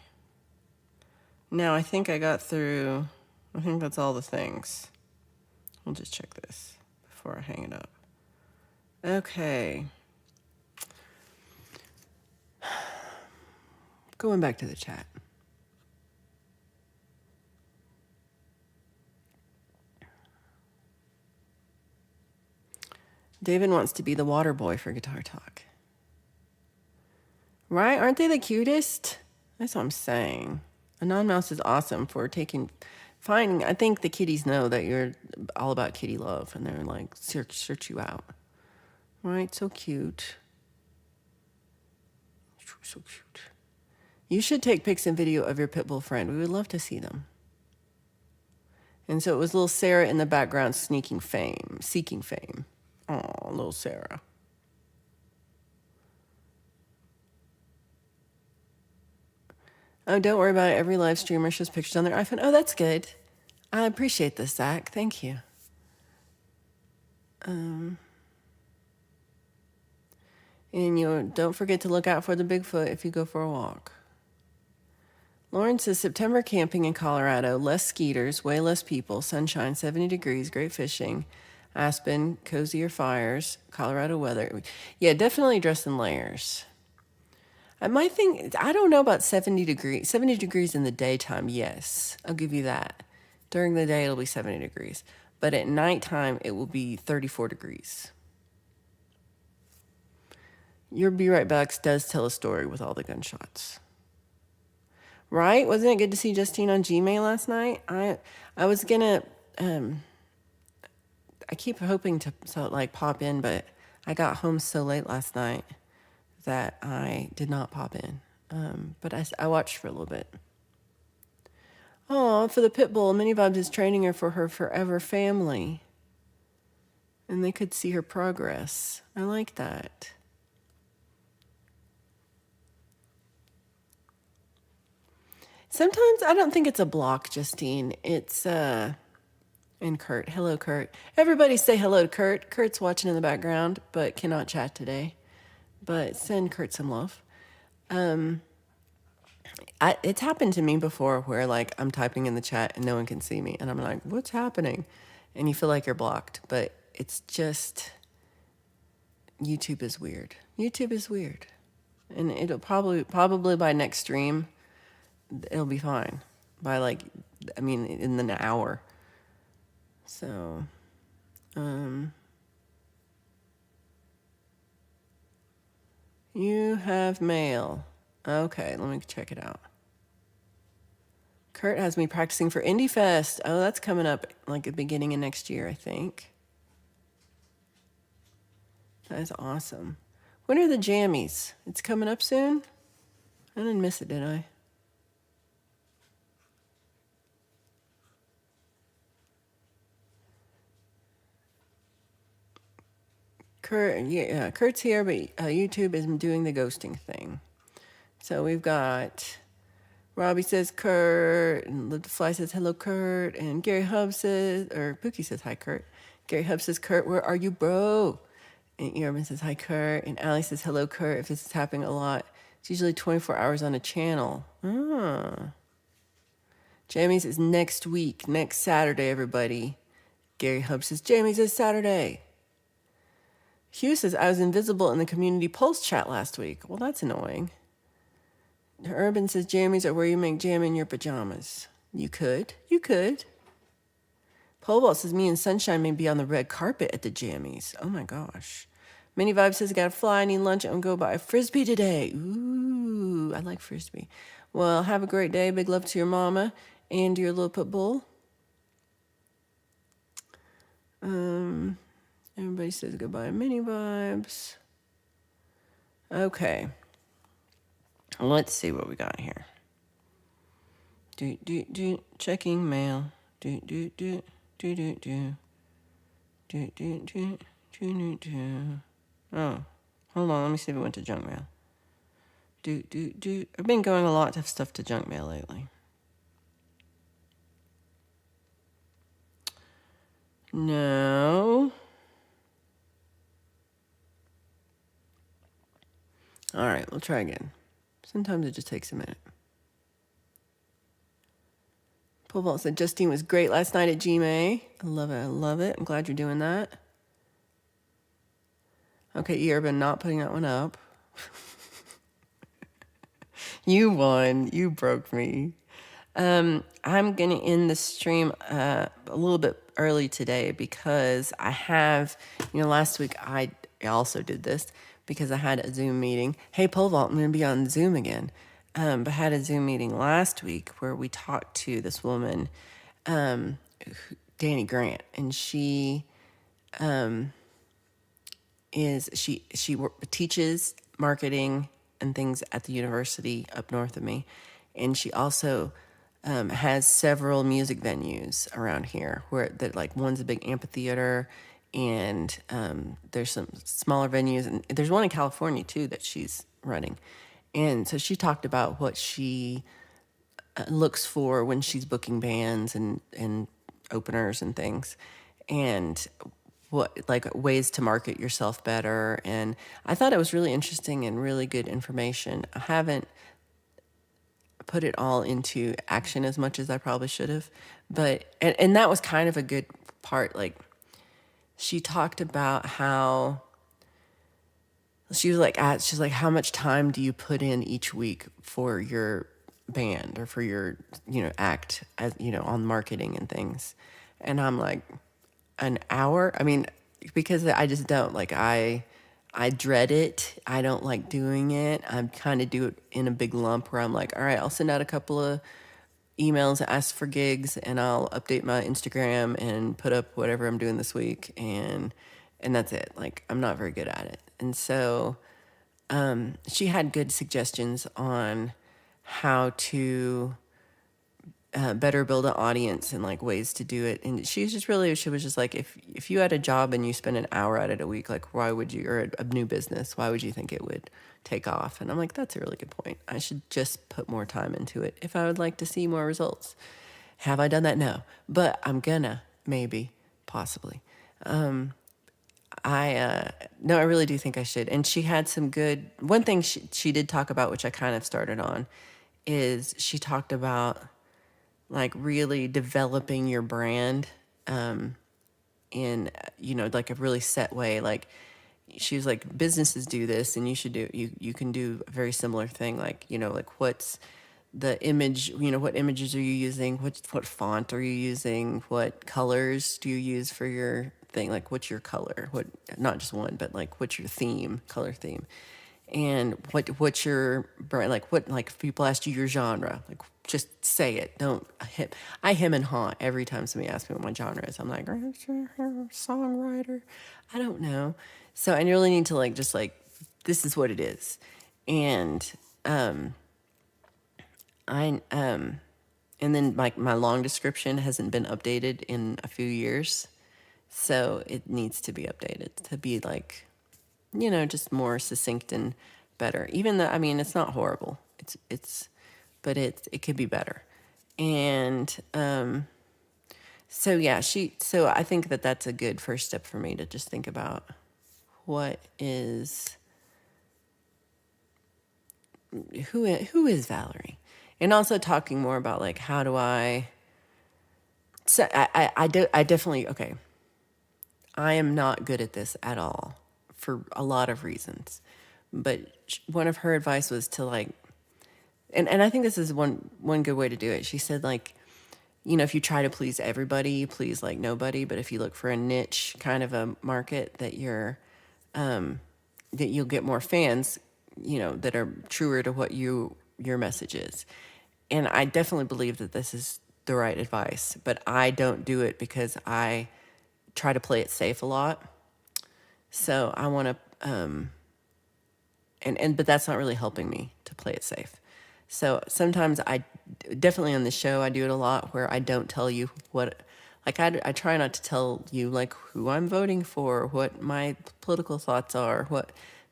Now I think I got through, I think that's all the things. We'll just check this before I hang it up. Okay. Going back to the chat. David wants to be the water boy for Guitar Talk. Right? Aren't they the cutest? That's what I'm saying. Anon Mouse is awesome for finding. I think the kitties know that you're all about kitty love, and they're like, search you out. Right? So cute. So cute. You should take pics and video of your pit bull friend. We would love to see them. And so it was little Sarah in the background seeking fame. Oh, little Sarah. Oh, don't worry about it. Every live streamer shows pictures on their iPhone. Oh, that's good. I appreciate this, Zach. Thank you. And don't forget to look out for the Bigfoot if you go for a walk. Lauren says September camping in Colorado, less skeeters, way less people, sunshine, 70 degrees, great fishing, Aspen, cozier fires, Colorado weather. Yeah, definitely dress in layers. I don't know about 70 degrees. 70 degrees in the daytime, yes. I'll give you that. During the day, it'll be 70 degrees. But at nighttime, it will be 34 degrees. Your Be Right Backs does tell a story with all the gunshots. Right? Wasn't it good to see Justine on Gmail last night? I was gonna, I keep hoping to pop in, but I got home so late last night that I did not pop in. But I watched for a little bit. Oh, for the pit bull, Mini Vibes is training her for her forever family. And they could see her progress. I like that. Sometimes I don't think it's a block, Justine. It's, and Kurt. Hello, Kurt. Everybody say hello to Kurt. Kurt's watching in the background, but cannot chat today. But send Kurt some love. It's happened to me before where, I'm typing in the chat and no one can see me. And I'm like, what's happening? And you feel like you're blocked. But it's just, YouTube is weird. YouTube is weird. And it'll probably by next stream, it'll be fine by in an hour. So, you have mail. Okay, let me check it out. Kurt has me practicing for Indie Fest. Oh, that's coming up at the beginning of next year, I think. That is awesome. When are the jammies? It's coming up soon? I didn't miss it, did I? Kurt's here, but YouTube is doing the ghosting thing. So we've got Robbie says Kurt, and Live the Fly says hello, Kurt, and Gary Hub says, or Pookie says hi, Kurt. Gary Hub says, Kurt, where are you, bro? And Earman says hi, Kurt, and Allie says hello, Kurt. If this is happening a lot, it's usually 24 hours on a channel. Jammies is next week, next Saturday, everybody. Gary Hub says Jammies is Saturday. Hugh says, I was invisible in the community pulse chat last week. Well, that's annoying. Urban says, jammies are where you make jam in your pajamas. You could. Poleball says, me and Sunshine may be on the red carpet at the jammies. Oh my gosh. Mini Vibe says, gotta fly, I need lunch, I'm gonna go buy a Frisbee today. Ooh, I like Frisbee. Well, have a great day. Big love to your mama and your little pit bull. Everybody says goodbye, Mini Vibes. Okay. Let's see what we got here. Checking mail. Oh, hold on. Let me see if it went to junk mail. I've been going a lot of stuff to junk mail lately. No. All right, we'll try again. Sometimes it just takes a minute. Pole vault said Justine was great last night at GMA. I love it. I love it. I'm glad you're doing that. Okay, Urban not putting that one up. You won. You broke me. I'm going to end the stream a little bit early today because I have, last week I also did this because I had a Zoom meeting. Hey, Pole Vault, I'm going to be on Zoom again. But I had a Zoom meeting last week where we talked to this woman, Danny Grant, and she teaches marketing and things at the university up north of me, and she also has several music venues around here where that like one's a big amphitheater, and there's some smaller venues, and there's one in California too that she's running. And so she talked about what she looks for when she's booking bands and openers and things, and what like ways to market yourself better. And I thought it was really interesting and really good information. I haven't put it all into action as much as I probably should have, but and that was kind of a good part. Like she talked about how she's like, how much time do you put in each week for your band or for your, act as, on marketing and things. And I'm like, an hour? I mean, because I just don't like, I dread it. I don't like doing it. I kind of do it in a big lump where I'm like, all right, I'll send out a couple of emails, ask for gigs, and I'll update my Instagram and put up whatever I'm doing this week. And that's it. Like, I'm not very good at it. And so she had good suggestions on how to better build an audience and like ways to do it. And she was just like, if you had a job and you spent an hour at it a week, like why would you, or a new business, why would you think it would take off? And I'm like, that's a really good point. I should just put more time into it if I would like to see more results. Have I done that? No, but I'm gonna, maybe, possibly. No, I really do think I should. And she had some good, one thing she did talk about, which I kind of started on, is she talked about like really developing your brand in, like a really set way. Like she was like, businesses do this and you can do a very similar thing. Like, like what's the image, what images are you using? What font are you using? What colors do you use for your thing? Like what's your color? Not just one, but like what's your theme, color theme? And what's your brand? Like like if people ask you your genre, like just say it. Don't I hem and haw every time somebody asks me what my genre is. I'm like, songwriter. I don't know. So I really need to like, just like, this is what it is. And and then like my long description hasn't been updated in a few years. So it needs to be updated to be like, just more succinct and better. Even though, I mean, it's not horrible. But it could be better. And so yeah, so I think that's a good first step for me to just think about who is Valerie, and also talking more about like how do I. So I definitely, okay. I am not good at this at all for a lot of reasons. But one of her advice was to like, and I think this is one good way to do it. She said like, if you try to please everybody, you please like nobody. But if you look for a niche kind of a market that that you'll get more fans, that are truer to what your message is. And I definitely believe that this is the right advice, but I don't do it because I try to play it safe a lot. So I want to, but that's not really helping me to play it safe. So sometimes definitely on the show, I do it a lot where I don't tell you what, like I try not to tell you like who I'm voting for, what my political thoughts are, what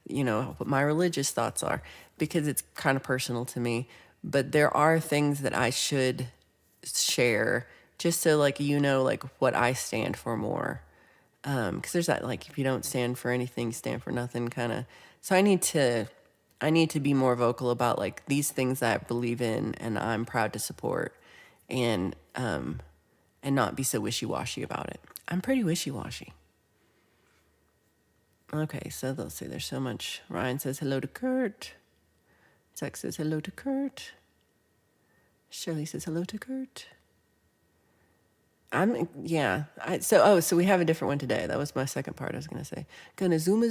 my religious thoughts are, because it's kind of personal to me. But there are things that I should share just so like you know like what I stand for more. Because there's that like if you don't stand for anything, stand for nothing kind of. So I need to be more vocal about like these things that I believe in and I'm proud to support, and not be so wishy-washy about it. I'm pretty wishy-washy. Okay, so they'll say there's so much. Ryan says hello to Kurt. Zach says hello to Kurt. Shirley says hello to Kurt. So we have a different one today. That was my second part I was gonna say. Gonna zoom.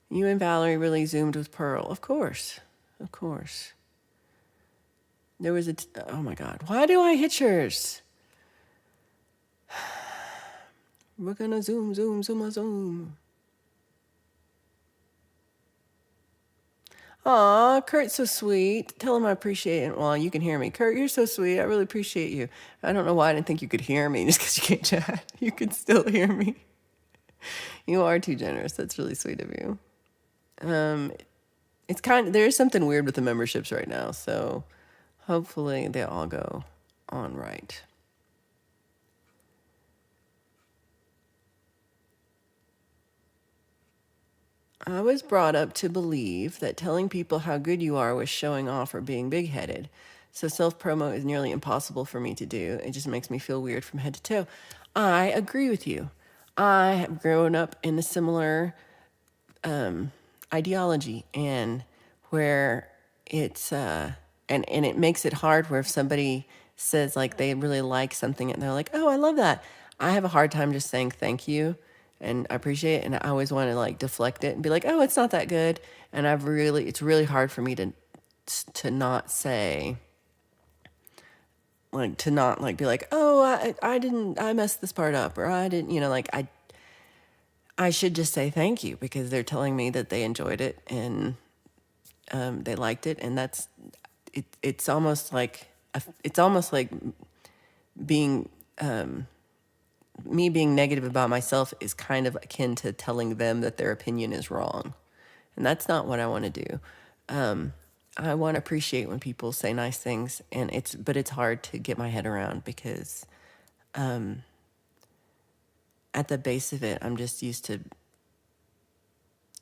You and Valerie really zoomed with Pearl. Of course. There was oh my God. Why do I hit yours? We're gonna zoom. Aw, Kurt's so sweet. Tell him I appreciate it. Well, you can hear me. Kurt, you're so sweet. I really appreciate you. I don't know why I didn't think you could hear me just because you can't chat. You can still hear me. You are too generous. That's really sweet of you. There is something weird with the memberships right now, so hopefully they all go on right. I was brought up to believe that telling people how good you are was showing off or being big-headed. So self-promo is nearly impossible for me to do. It just makes me feel weird from head to toe. I agree with you. I have grown up in a similar ideology, and where it's and it makes it hard where if somebody says like they really like something and they're like, oh, I love that, I have a hard time just saying thank you and I appreciate it, and I always want to like deflect it and be like, oh, it's not that good, and it's really hard for me to not say, like, to not like be like, oh, I messed this part up, or I didn't, like I should just say thank you because they're telling me that they enjoyed it and they liked it, and that's it. It's almost like being me being negative about myself is kind of akin to telling them that their opinion is wrong, and that's not what I want to do. I want to appreciate when people say nice things, and but it's hard to get my head around because at the base of it, I'm just used to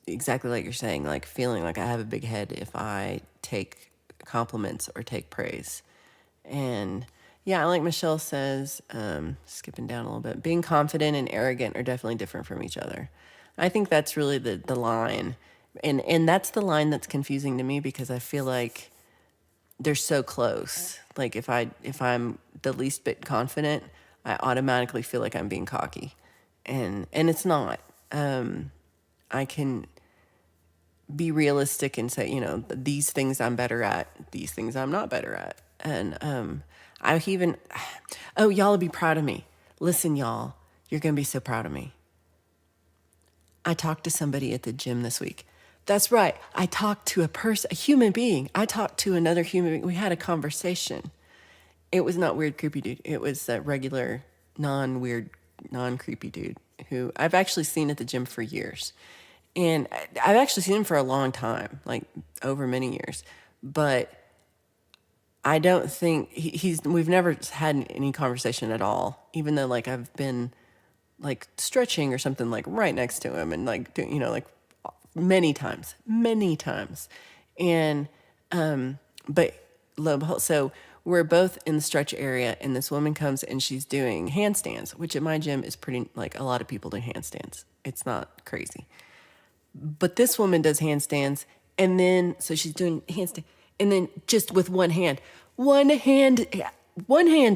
exactly like you're saying, like feeling like I have a big head if I take compliments or take praise. And yeah, like Michelle says, skipping down a little bit, being confident and arrogant are definitely different from each other. I think that's really the line. And that's the line that's confusing to me because I feel like they're so close. Like if I'm the least bit confident, I automatically feel like I'm being cocky. And it's not. I can be realistic and say, these things I'm better at, these things I'm not better at. And y'all will be proud of me. Listen, y'all, you're going to be so proud of me. I talked to somebody at the gym this week. That's right. I talked to a human being. I talked to another human being. We had a conversation. It was not weird, creepy dude. It was a regular, non-weird, non-creepy dude who I've actually seen at the gym for years. And I've actually seen him for a long time, like over many years. But I don't think we've never had any conversation at all, even though like I've been like stretching or something like right next to him and like doing, like many times. And, but lo and behold, so we're both in the stretch area and this woman comes and she's doing handstands, which at my gym is pretty, like a lot of people do handstands. It's not crazy. But this woman does handstands, and then so she's doing handstand, and then just with one hand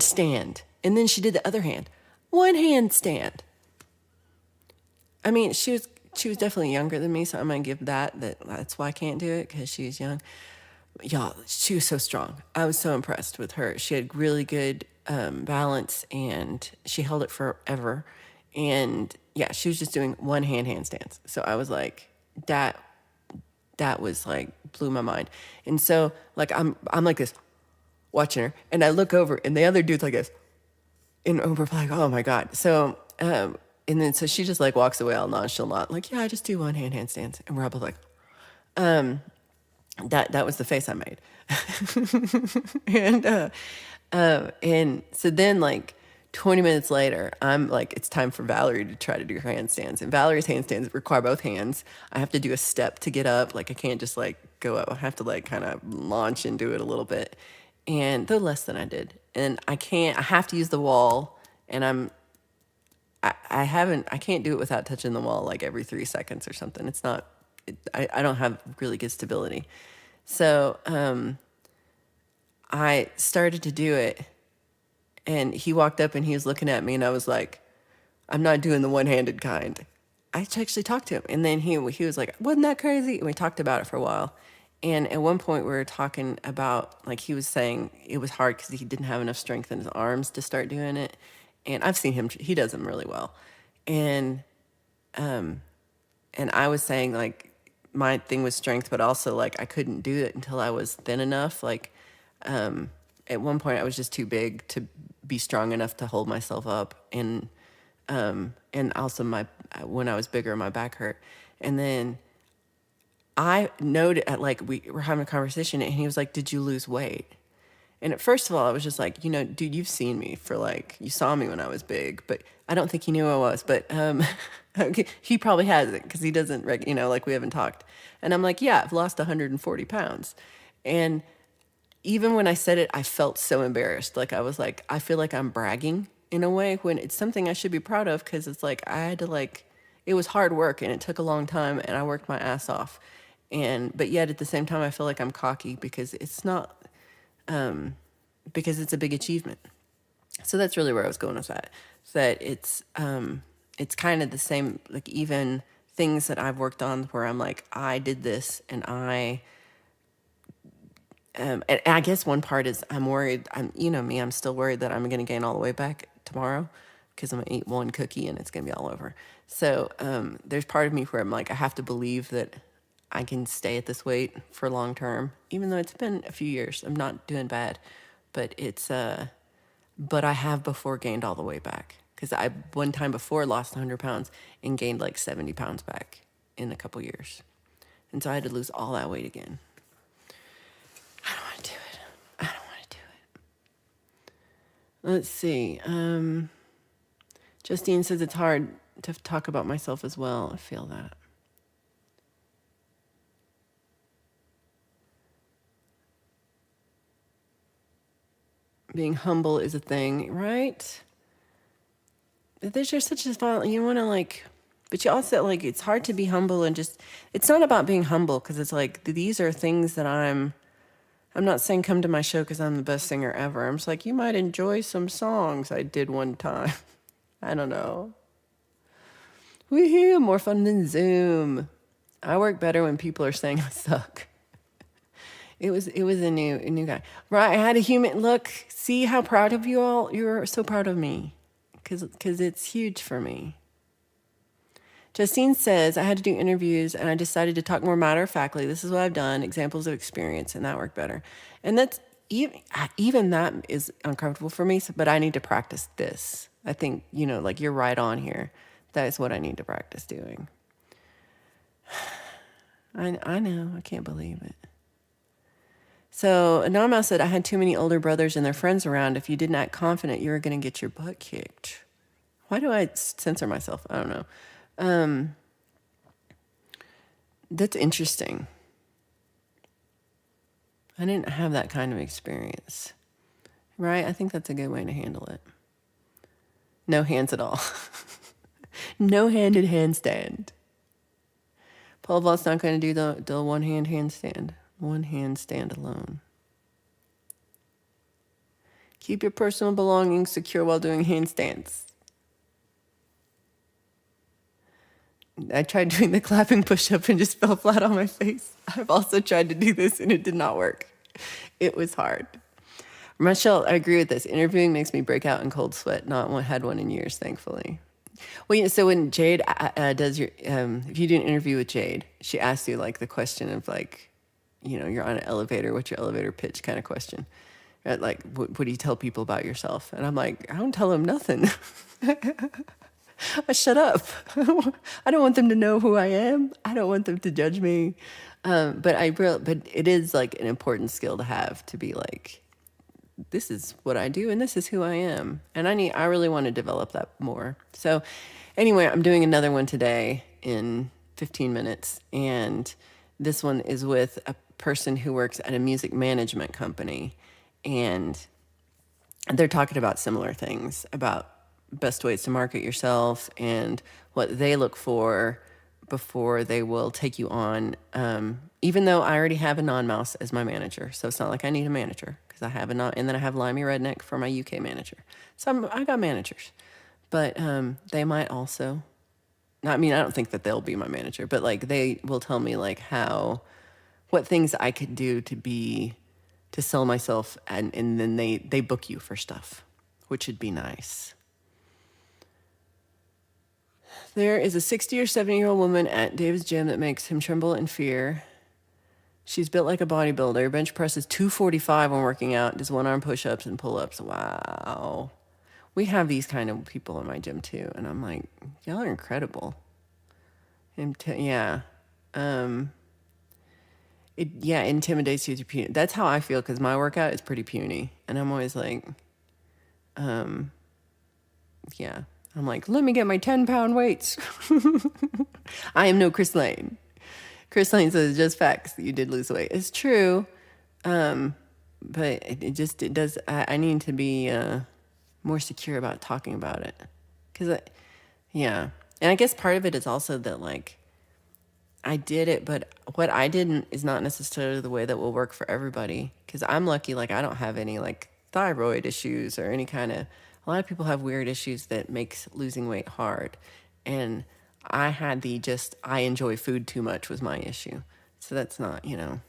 stand, and then she did the other hand, one hand stand. I mean, she was definitely younger than me, so I'm gonna give that's why I can't do it because she's young. Y'all, she was so strong. I was so impressed with her. She had really good balance, and she held it forever. And yeah, she was just doing one hand handstands. So I was like, that was like blew my mind. And so like I'm like this watching her, and I look over and the other dude's like this, and we're like, oh my God. So and then so she just like walks away all nonchalant, like, yeah, I just do one hand handstands, and we're all both like That was the face I made. And so then like 20 minutes later, I'm like, it's time for Valerie to try to do her handstands. And Valerie's handstands require both hands. I have to do a step to get up. Like I can't just like go up. I have to like kind of launch into it a little bit. And though less than I did. And I have to use the wall. And I can't do it without touching the wall like every 3 seconds or something. It's not, I don't have really good stability. So I started to do it, and he walked up and he was looking at me, and I was like, I'm not doing the one-handed kind. I actually talked to him, and then he was like, wasn't that crazy? And we talked about it for a while. And at one point we were talking about, like, he was saying it was hard because he didn't have enough strength in his arms to start doing it. And I've seen him, he does them really well. And I was saying like my thing was strength, but also like I couldn't do it until I was thin enough. Like at one point I was just too big to be strong enough to hold myself up. And also when I was bigger, my back hurt. And then I noted like we were having a conversation, and he was like, did you lose weight? And at first of all, I was just like, dude, you've seen me for like, you saw me when I was big, but I don't think he knew who I was. But he probably hasn't, because he doesn't, like we haven't talked. And I'm like, yeah, I've lost 140 pounds. And even when I said it, I felt so embarrassed. Like I was like, I feel like I'm bragging in a way when it's something I should be proud of, because it's like I had to like, it was hard work and it took a long time and I worked my ass off. But yet at the same time, I feel like I'm cocky because it's not, because it's a big achievement. So that's really where I was going with that. That it's kind of the same, like even things that I've worked on where I'm like, I did this, and and I guess one part is I'm worried. I'm still worried that I'm going to gain all the way back tomorrow, because I'm going to eat one cookie and it's going to be all over. So there's part of me where I'm like, I have to believe that I can stay at this weight for long term, even though it's been a few years. I'm not doing bad, but but I have before gained all the way back, because I one time before lost 100 pounds and gained like 70 pounds back in a couple years. And so I had to lose all that weight again. I don't want to do it. I don't want to do it. Let's see. Justine says it's hard to talk about myself as well. I feel that. Being humble is a thing, right? There's just such a fun, you want to like, but you also like, it's hard to be humble and just, it's not about being humble, because it's like, these are things that I'm not saying come to my show because I'm the best singer ever. I'm just like, you might enjoy some songs I did one time. I don't know. Woohoo, more fun than Zoom. I work better when people are saying I suck. It was a new guy. Right, I had a human look. See how proud of you all? You're so proud of me, because it's huge for me. Justine says, I had to do interviews and I decided to talk more matter-of-factly. This is what I've done, examples of experience, and that worked better. And that's even that is uncomfortable for me, but I need to practice this. I think, like you're right on here. That is what I need to practice doing. I know, I can't believe it. So Anama said, I had too many older brothers and their friends around. If you didn't act confident, you were going to get your butt kicked. Why do I censor myself? I don't know. That's interesting. I didn't have that kind of experience. Right? I think that's a good way to handle it. No hands at all. No-handed handstand. Paul Vaught's not going to do the one-hand handstand. One hand stand alone. Keep your personal belongings secure while doing handstands. I tried doing the clapping push-up and just fell flat on my face. I've also tried to do this and it did not work. It was hard. Michelle, I agree with this. Interviewing makes me break out in cold sweat. Not had one in years, thankfully. Well, so when Jade does your, if you do an interview with Jade, she asks you like the question of like, you're on an elevator, what's your elevator pitch kind of question? Like, what do you tell people about yourself? And I'm like, I don't tell them nothing. Shut up. I don't want them to know who I am. I don't want them to judge me. But it is like an important skill to have, to be like, this is what I do and this is who I am. And I really want to develop that more. So anyway, I'm doing another one today in 15 minutes. And this one is with a person who works at a music management company. And they're talking about similar things, about best ways to market yourself and what they look for before they will take you on. Even though I already have a non-mouse as my manager, so it's not like I need a manager, because I have a non, and then I have Limey Redneck for my UK manager. So I got managers, but they might also. I mean, I don't think that they'll be my manager, but like they will tell me like what things I could do to sell myself, and then they book you for stuff, which would be nice. There is a 60 or 70-year-old woman at David's gym that makes him tremble in fear. She's built like a bodybuilder, bench presses 245 when working out, does one-arm push-ups and pull-ups. Wow. We have these kind of people in my gym too, and I'm like, y'all are incredible. Yeah. It intimidates you to puny. That's how I feel, because my workout is pretty puny, and I'm always like, yeah. I'm like, let me get my 10-pound weights. I am no Chris Lane. Chris Lane says just facts. You did lose weight. It's true, but it does. I need to be more secure about talking about it, because yeah. And I guess part of it is also that like I did it, but what I didn't is not necessarily the way that will work for everybody. Because I'm lucky, like I don't have any like thyroid issues or any kind of. A lot of people have weird issues that makes losing weight hard, and I had I enjoy food too much was my issue. So that's not, that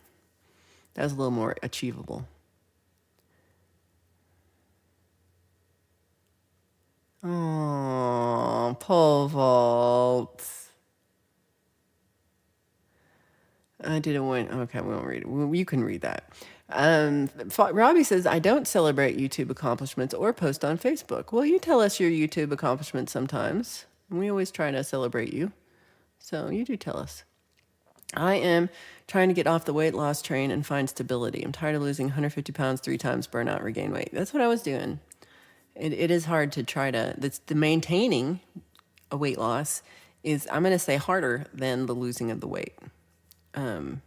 was a little more achievable. Oh, pole vault. I didn't want. Okay, we won't read it. You can read that. Robbie says, I don't celebrate YouTube accomplishments or post on Facebook. Well, you tell us your YouTube accomplishments sometimes. We always try to celebrate you. So you do tell us. I am trying to get off the weight loss train and find stability. I'm tired of losing 150 pounds 3 times, burn out, regain weight. That's what I was doing. It is hard to try to, the maintaining a weight loss is, I'm going to say, harder than the losing of the weight in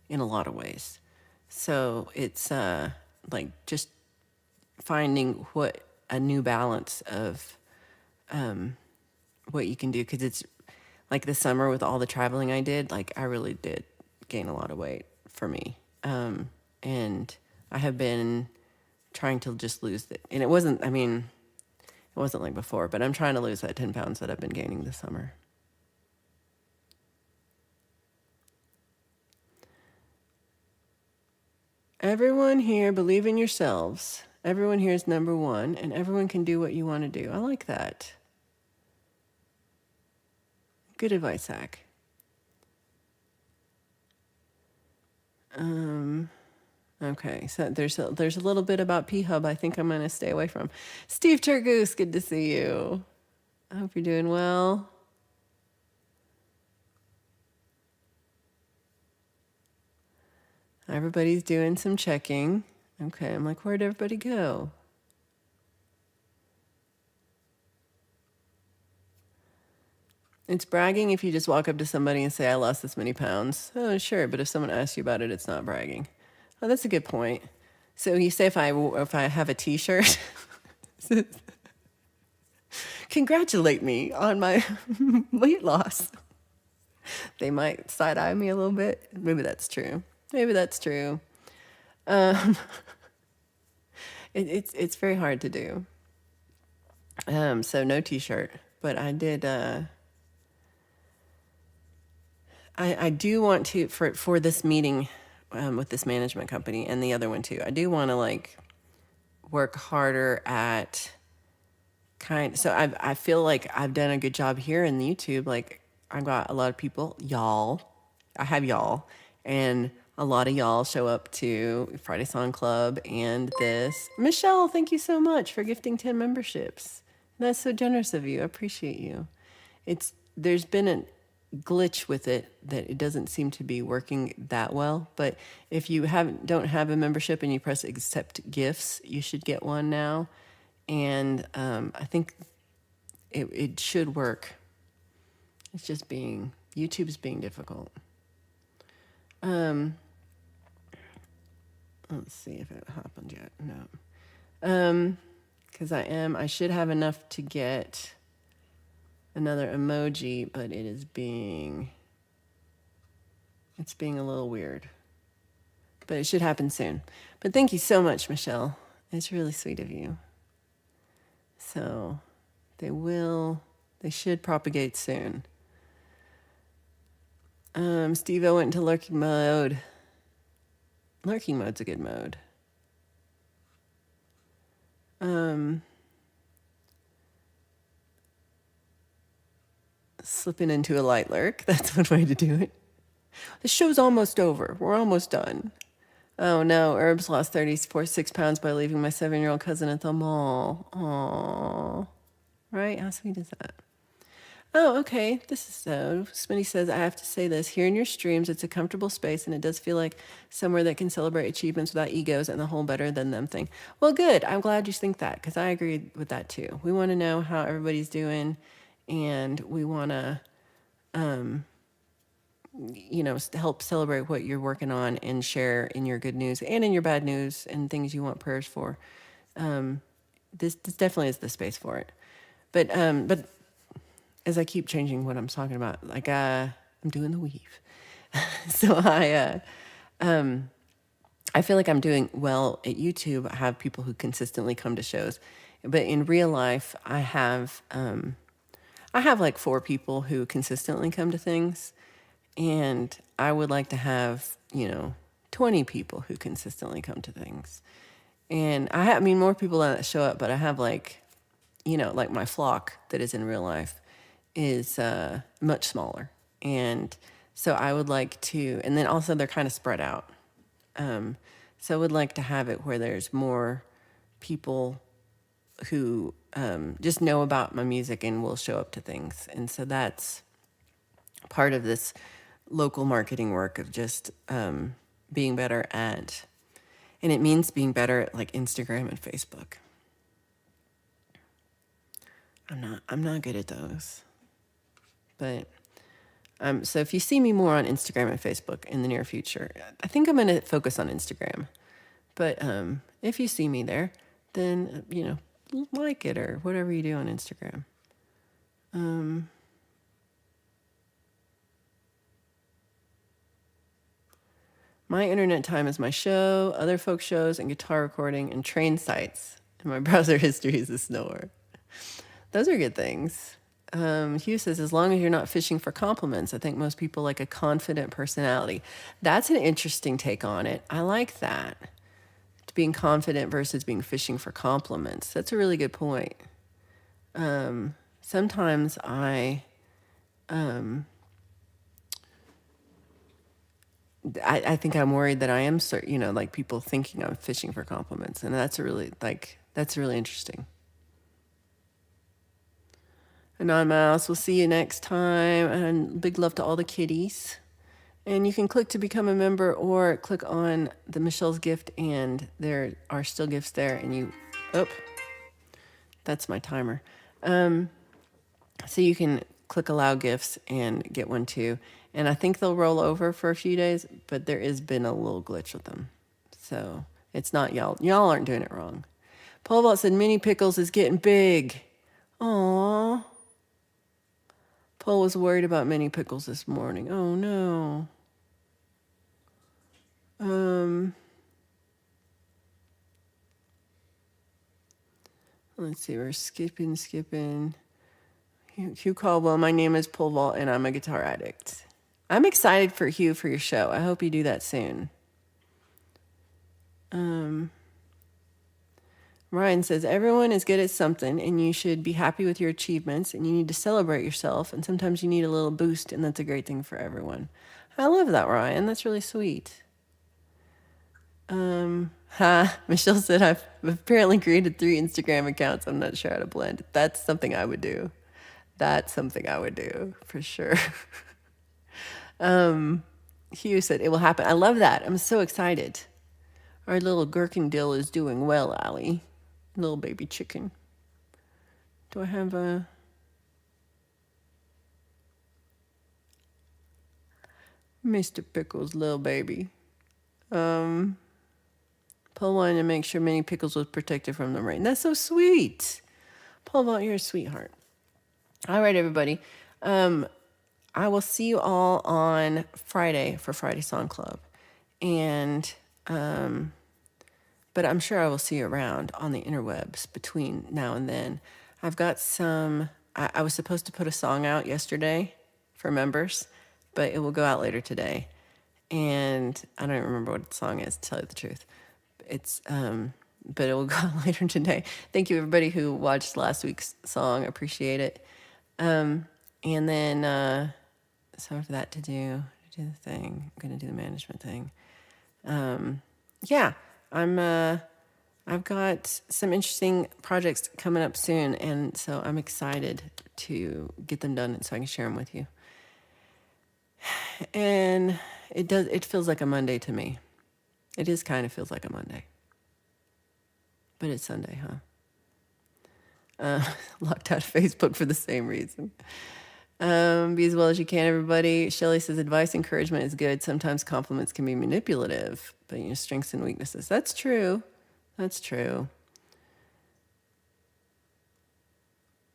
a lot of ways. So it's like just finding what a new balance of what you can do, because it's like this summer with all the traveling I did, like I really did gain a lot of weight for me. And I have been trying to just lose it. And it wasn't like before, but I'm trying to lose that 10 pounds that I've been gaining this summer. Everyone here, believe in yourselves. Everyone here is number one, and everyone can do what you want to do. I like that. Good advice, Zach. Okay, so there's a little bit about P-Hub I think I'm going to stay away from. Steve Turgoose, good to see you. I hope you're doing well. Everybody's doing some checking. Okay, I'm like, where'd everybody go? It's bragging if you just walk up to somebody and say, I lost this many pounds. Oh, sure, but if someone asks you about it, it's not bragging. Oh, that's a good point. So you say if I have a T-shirt, congratulate me on my weight loss. They might side-eye me a little bit. Maybe that's true. It's very hard to do. So no T-shirt, but I did. I do want to for this meeting with this management company and the other one too. I do want to like work harder at So I feel like I've done a good job here in YouTube. Like I've got a lot of people, y'all. I have y'all, and a lot of y'all show up to Friday Song Club and this. Michelle, thank you so much for gifting 10 memberships. That's so generous of you. I appreciate you. There's been a glitch with it that it doesn't seem to be working that well. But if you don't have a membership and you press accept gifts, you should get one now. And I think it should work. It's just YouTube's being difficult. Let's see if it happened yet. No. Because I should have enough to get another emoji, but it's being a little weird. But it should happen soon. But thank you so much, Michelle. It's really sweet of you. So they should propagate soon. Steve, I went into lurking mode. Lurking mode's a good mode. Slipping into a light lurk. That's one way to do it. The show's almost over. We're almost done. Oh no, Herbs lost 6 pounds by leaving my 7-year-old cousin at the mall. Aww. Right? How sweet is that? Oh, okay. This is so. Smitty says, I have to say this. Here in your streams, it's a comfortable space, and it does feel like somewhere that can celebrate achievements without egos and the whole better than them thing. Well, good. I'm glad you think that, because I agree with that too. We want to know how everybody's doing, and we want to, help celebrate what you're working on and share in your good news and in your bad news and things you want prayers for. This definitely is the space for it. But as I keep changing what I'm talking about, like I'm doing the weave. So I feel like I'm doing well at YouTube. I have people who consistently come to shows, but in real life, I have like 4 people who consistently come to things, and I would like to have 20 people who consistently come to things. And I mean more people that show up, but I have like my flock that is in real life is much smaller. And so I would like to, and then also they're kind of spread out. So I would like to have it where there's more people who just know about my music and will show up to things. And so that's part of this local marketing work of just being better at, and it means being better at like Instagram and Facebook. I'm not good at those. But so if you see me more on Instagram and Facebook in the near future, I think I'm going to focus on Instagram. But if you see me there, then, like it or whatever you do on Instagram. My internet time is my show, other folk shows, and guitar recording, and train sites. And my browser history is a snore. Those are good things. Hugh says, as long as you're not fishing for compliments, I think most people like a confident personality. That's an interesting take on it. I like that. Being confident versus being fishing for compliments. That's a really good point. Sometimes I think I'm worried that I am, like people thinking I'm fishing for compliments. And that's really interesting. Anonymous, we'll see you next time. And big love to all the kitties. And you can click to become a member or click on the Michelle's gift, and there are still gifts there. And that's my timer. So you can click allow gifts and get one too. And I think they'll roll over for a few days, but there has been a little glitch with them. So it's not y'all. Y'all aren't doing it wrong. Paul Vault said Mini Pickles is getting big. Aww. Paul was worried about Mini Pickles this morning. Oh no. Let's see, we're skipping. Hugh Caldwell, my name is Paul Vault and I'm a guitar addict. I'm excited for Hugh for your show. I hope you do that soon. Ryan says, everyone is good at something and you should be happy with your achievements and you need to celebrate yourself. And sometimes you need a little boost, and that's a great thing for everyone. I love that, Ryan. That's really sweet. Michelle said I've apparently created 3 Instagram accounts. I'm not sure how to blend. That's something I would do. That's something I would do for sure. Hugh said it will happen. I love that. I'm so excited. Our little gherkindale is doing well, Allie. Little baby chicken. Do I have a... Mr. Pickles, little baby. Paul wanted to make sure Minnie Pickles was protected from the rain. That's so sweet. Paul Vaught, you're a sweetheart. All right, everybody. I will see you all on Friday for Friday Song Club. And, but I'm sure I will see you around on the interwebs between now and then. I've got some, I was supposed to put a song out yesterday for members, but it will go out later today. And I don't even remember what the song is, to tell you the truth. It's, but it will go out later today. Thank you, everybody who watched last week's song. I appreciate it. And then, so after that to do the thing, I'm going to do the management thing. Yeah, I've got some interesting projects coming up soon, and so I'm excited to get them done so I can share them with you. And it feels like a Monday to me. It is kind of feels like a Monday. But it's Sunday, huh? Locked out of Facebook for the same reason. Be as well as you can, everybody. Shelley says advice, encouragement is good. Sometimes compliments can be manipulative, but strengths and weaknesses. That's true. That's true.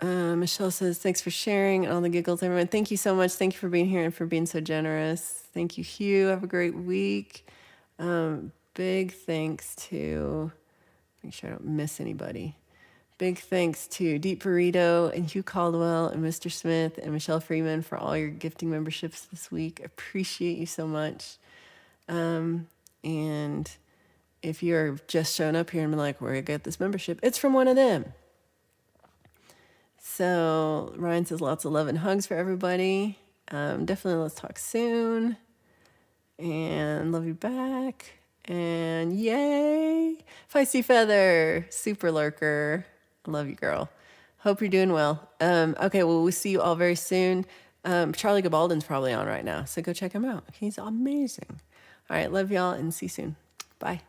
Michelle says, thanks for sharing and all the giggles, everyone. Thank you so much. Thank you for being here and for being so generous. Thank you, Hugh. Have a great week. Big thanks to, make sure I don't miss anybody. Big thanks to Deep Burrito and Hugh Caldwell and Mr. Smith and Michelle Freeman for all your gifting memberships this week. I appreciate you so much. And if you're just showing up here and be like, where I get this membership, it's from one of them. So Ryan says lots of love and hugs for everybody. Definitely let's talk soon. And love you back. And yay. Feisty Feather, super lurker. I love you, girl. Hope you're doing well. Okay, well, we'll see you all very soon. Charlie Gabaldon's probably on right now, so go check him out. He's amazing. All right, love y'all and see you soon. Bye.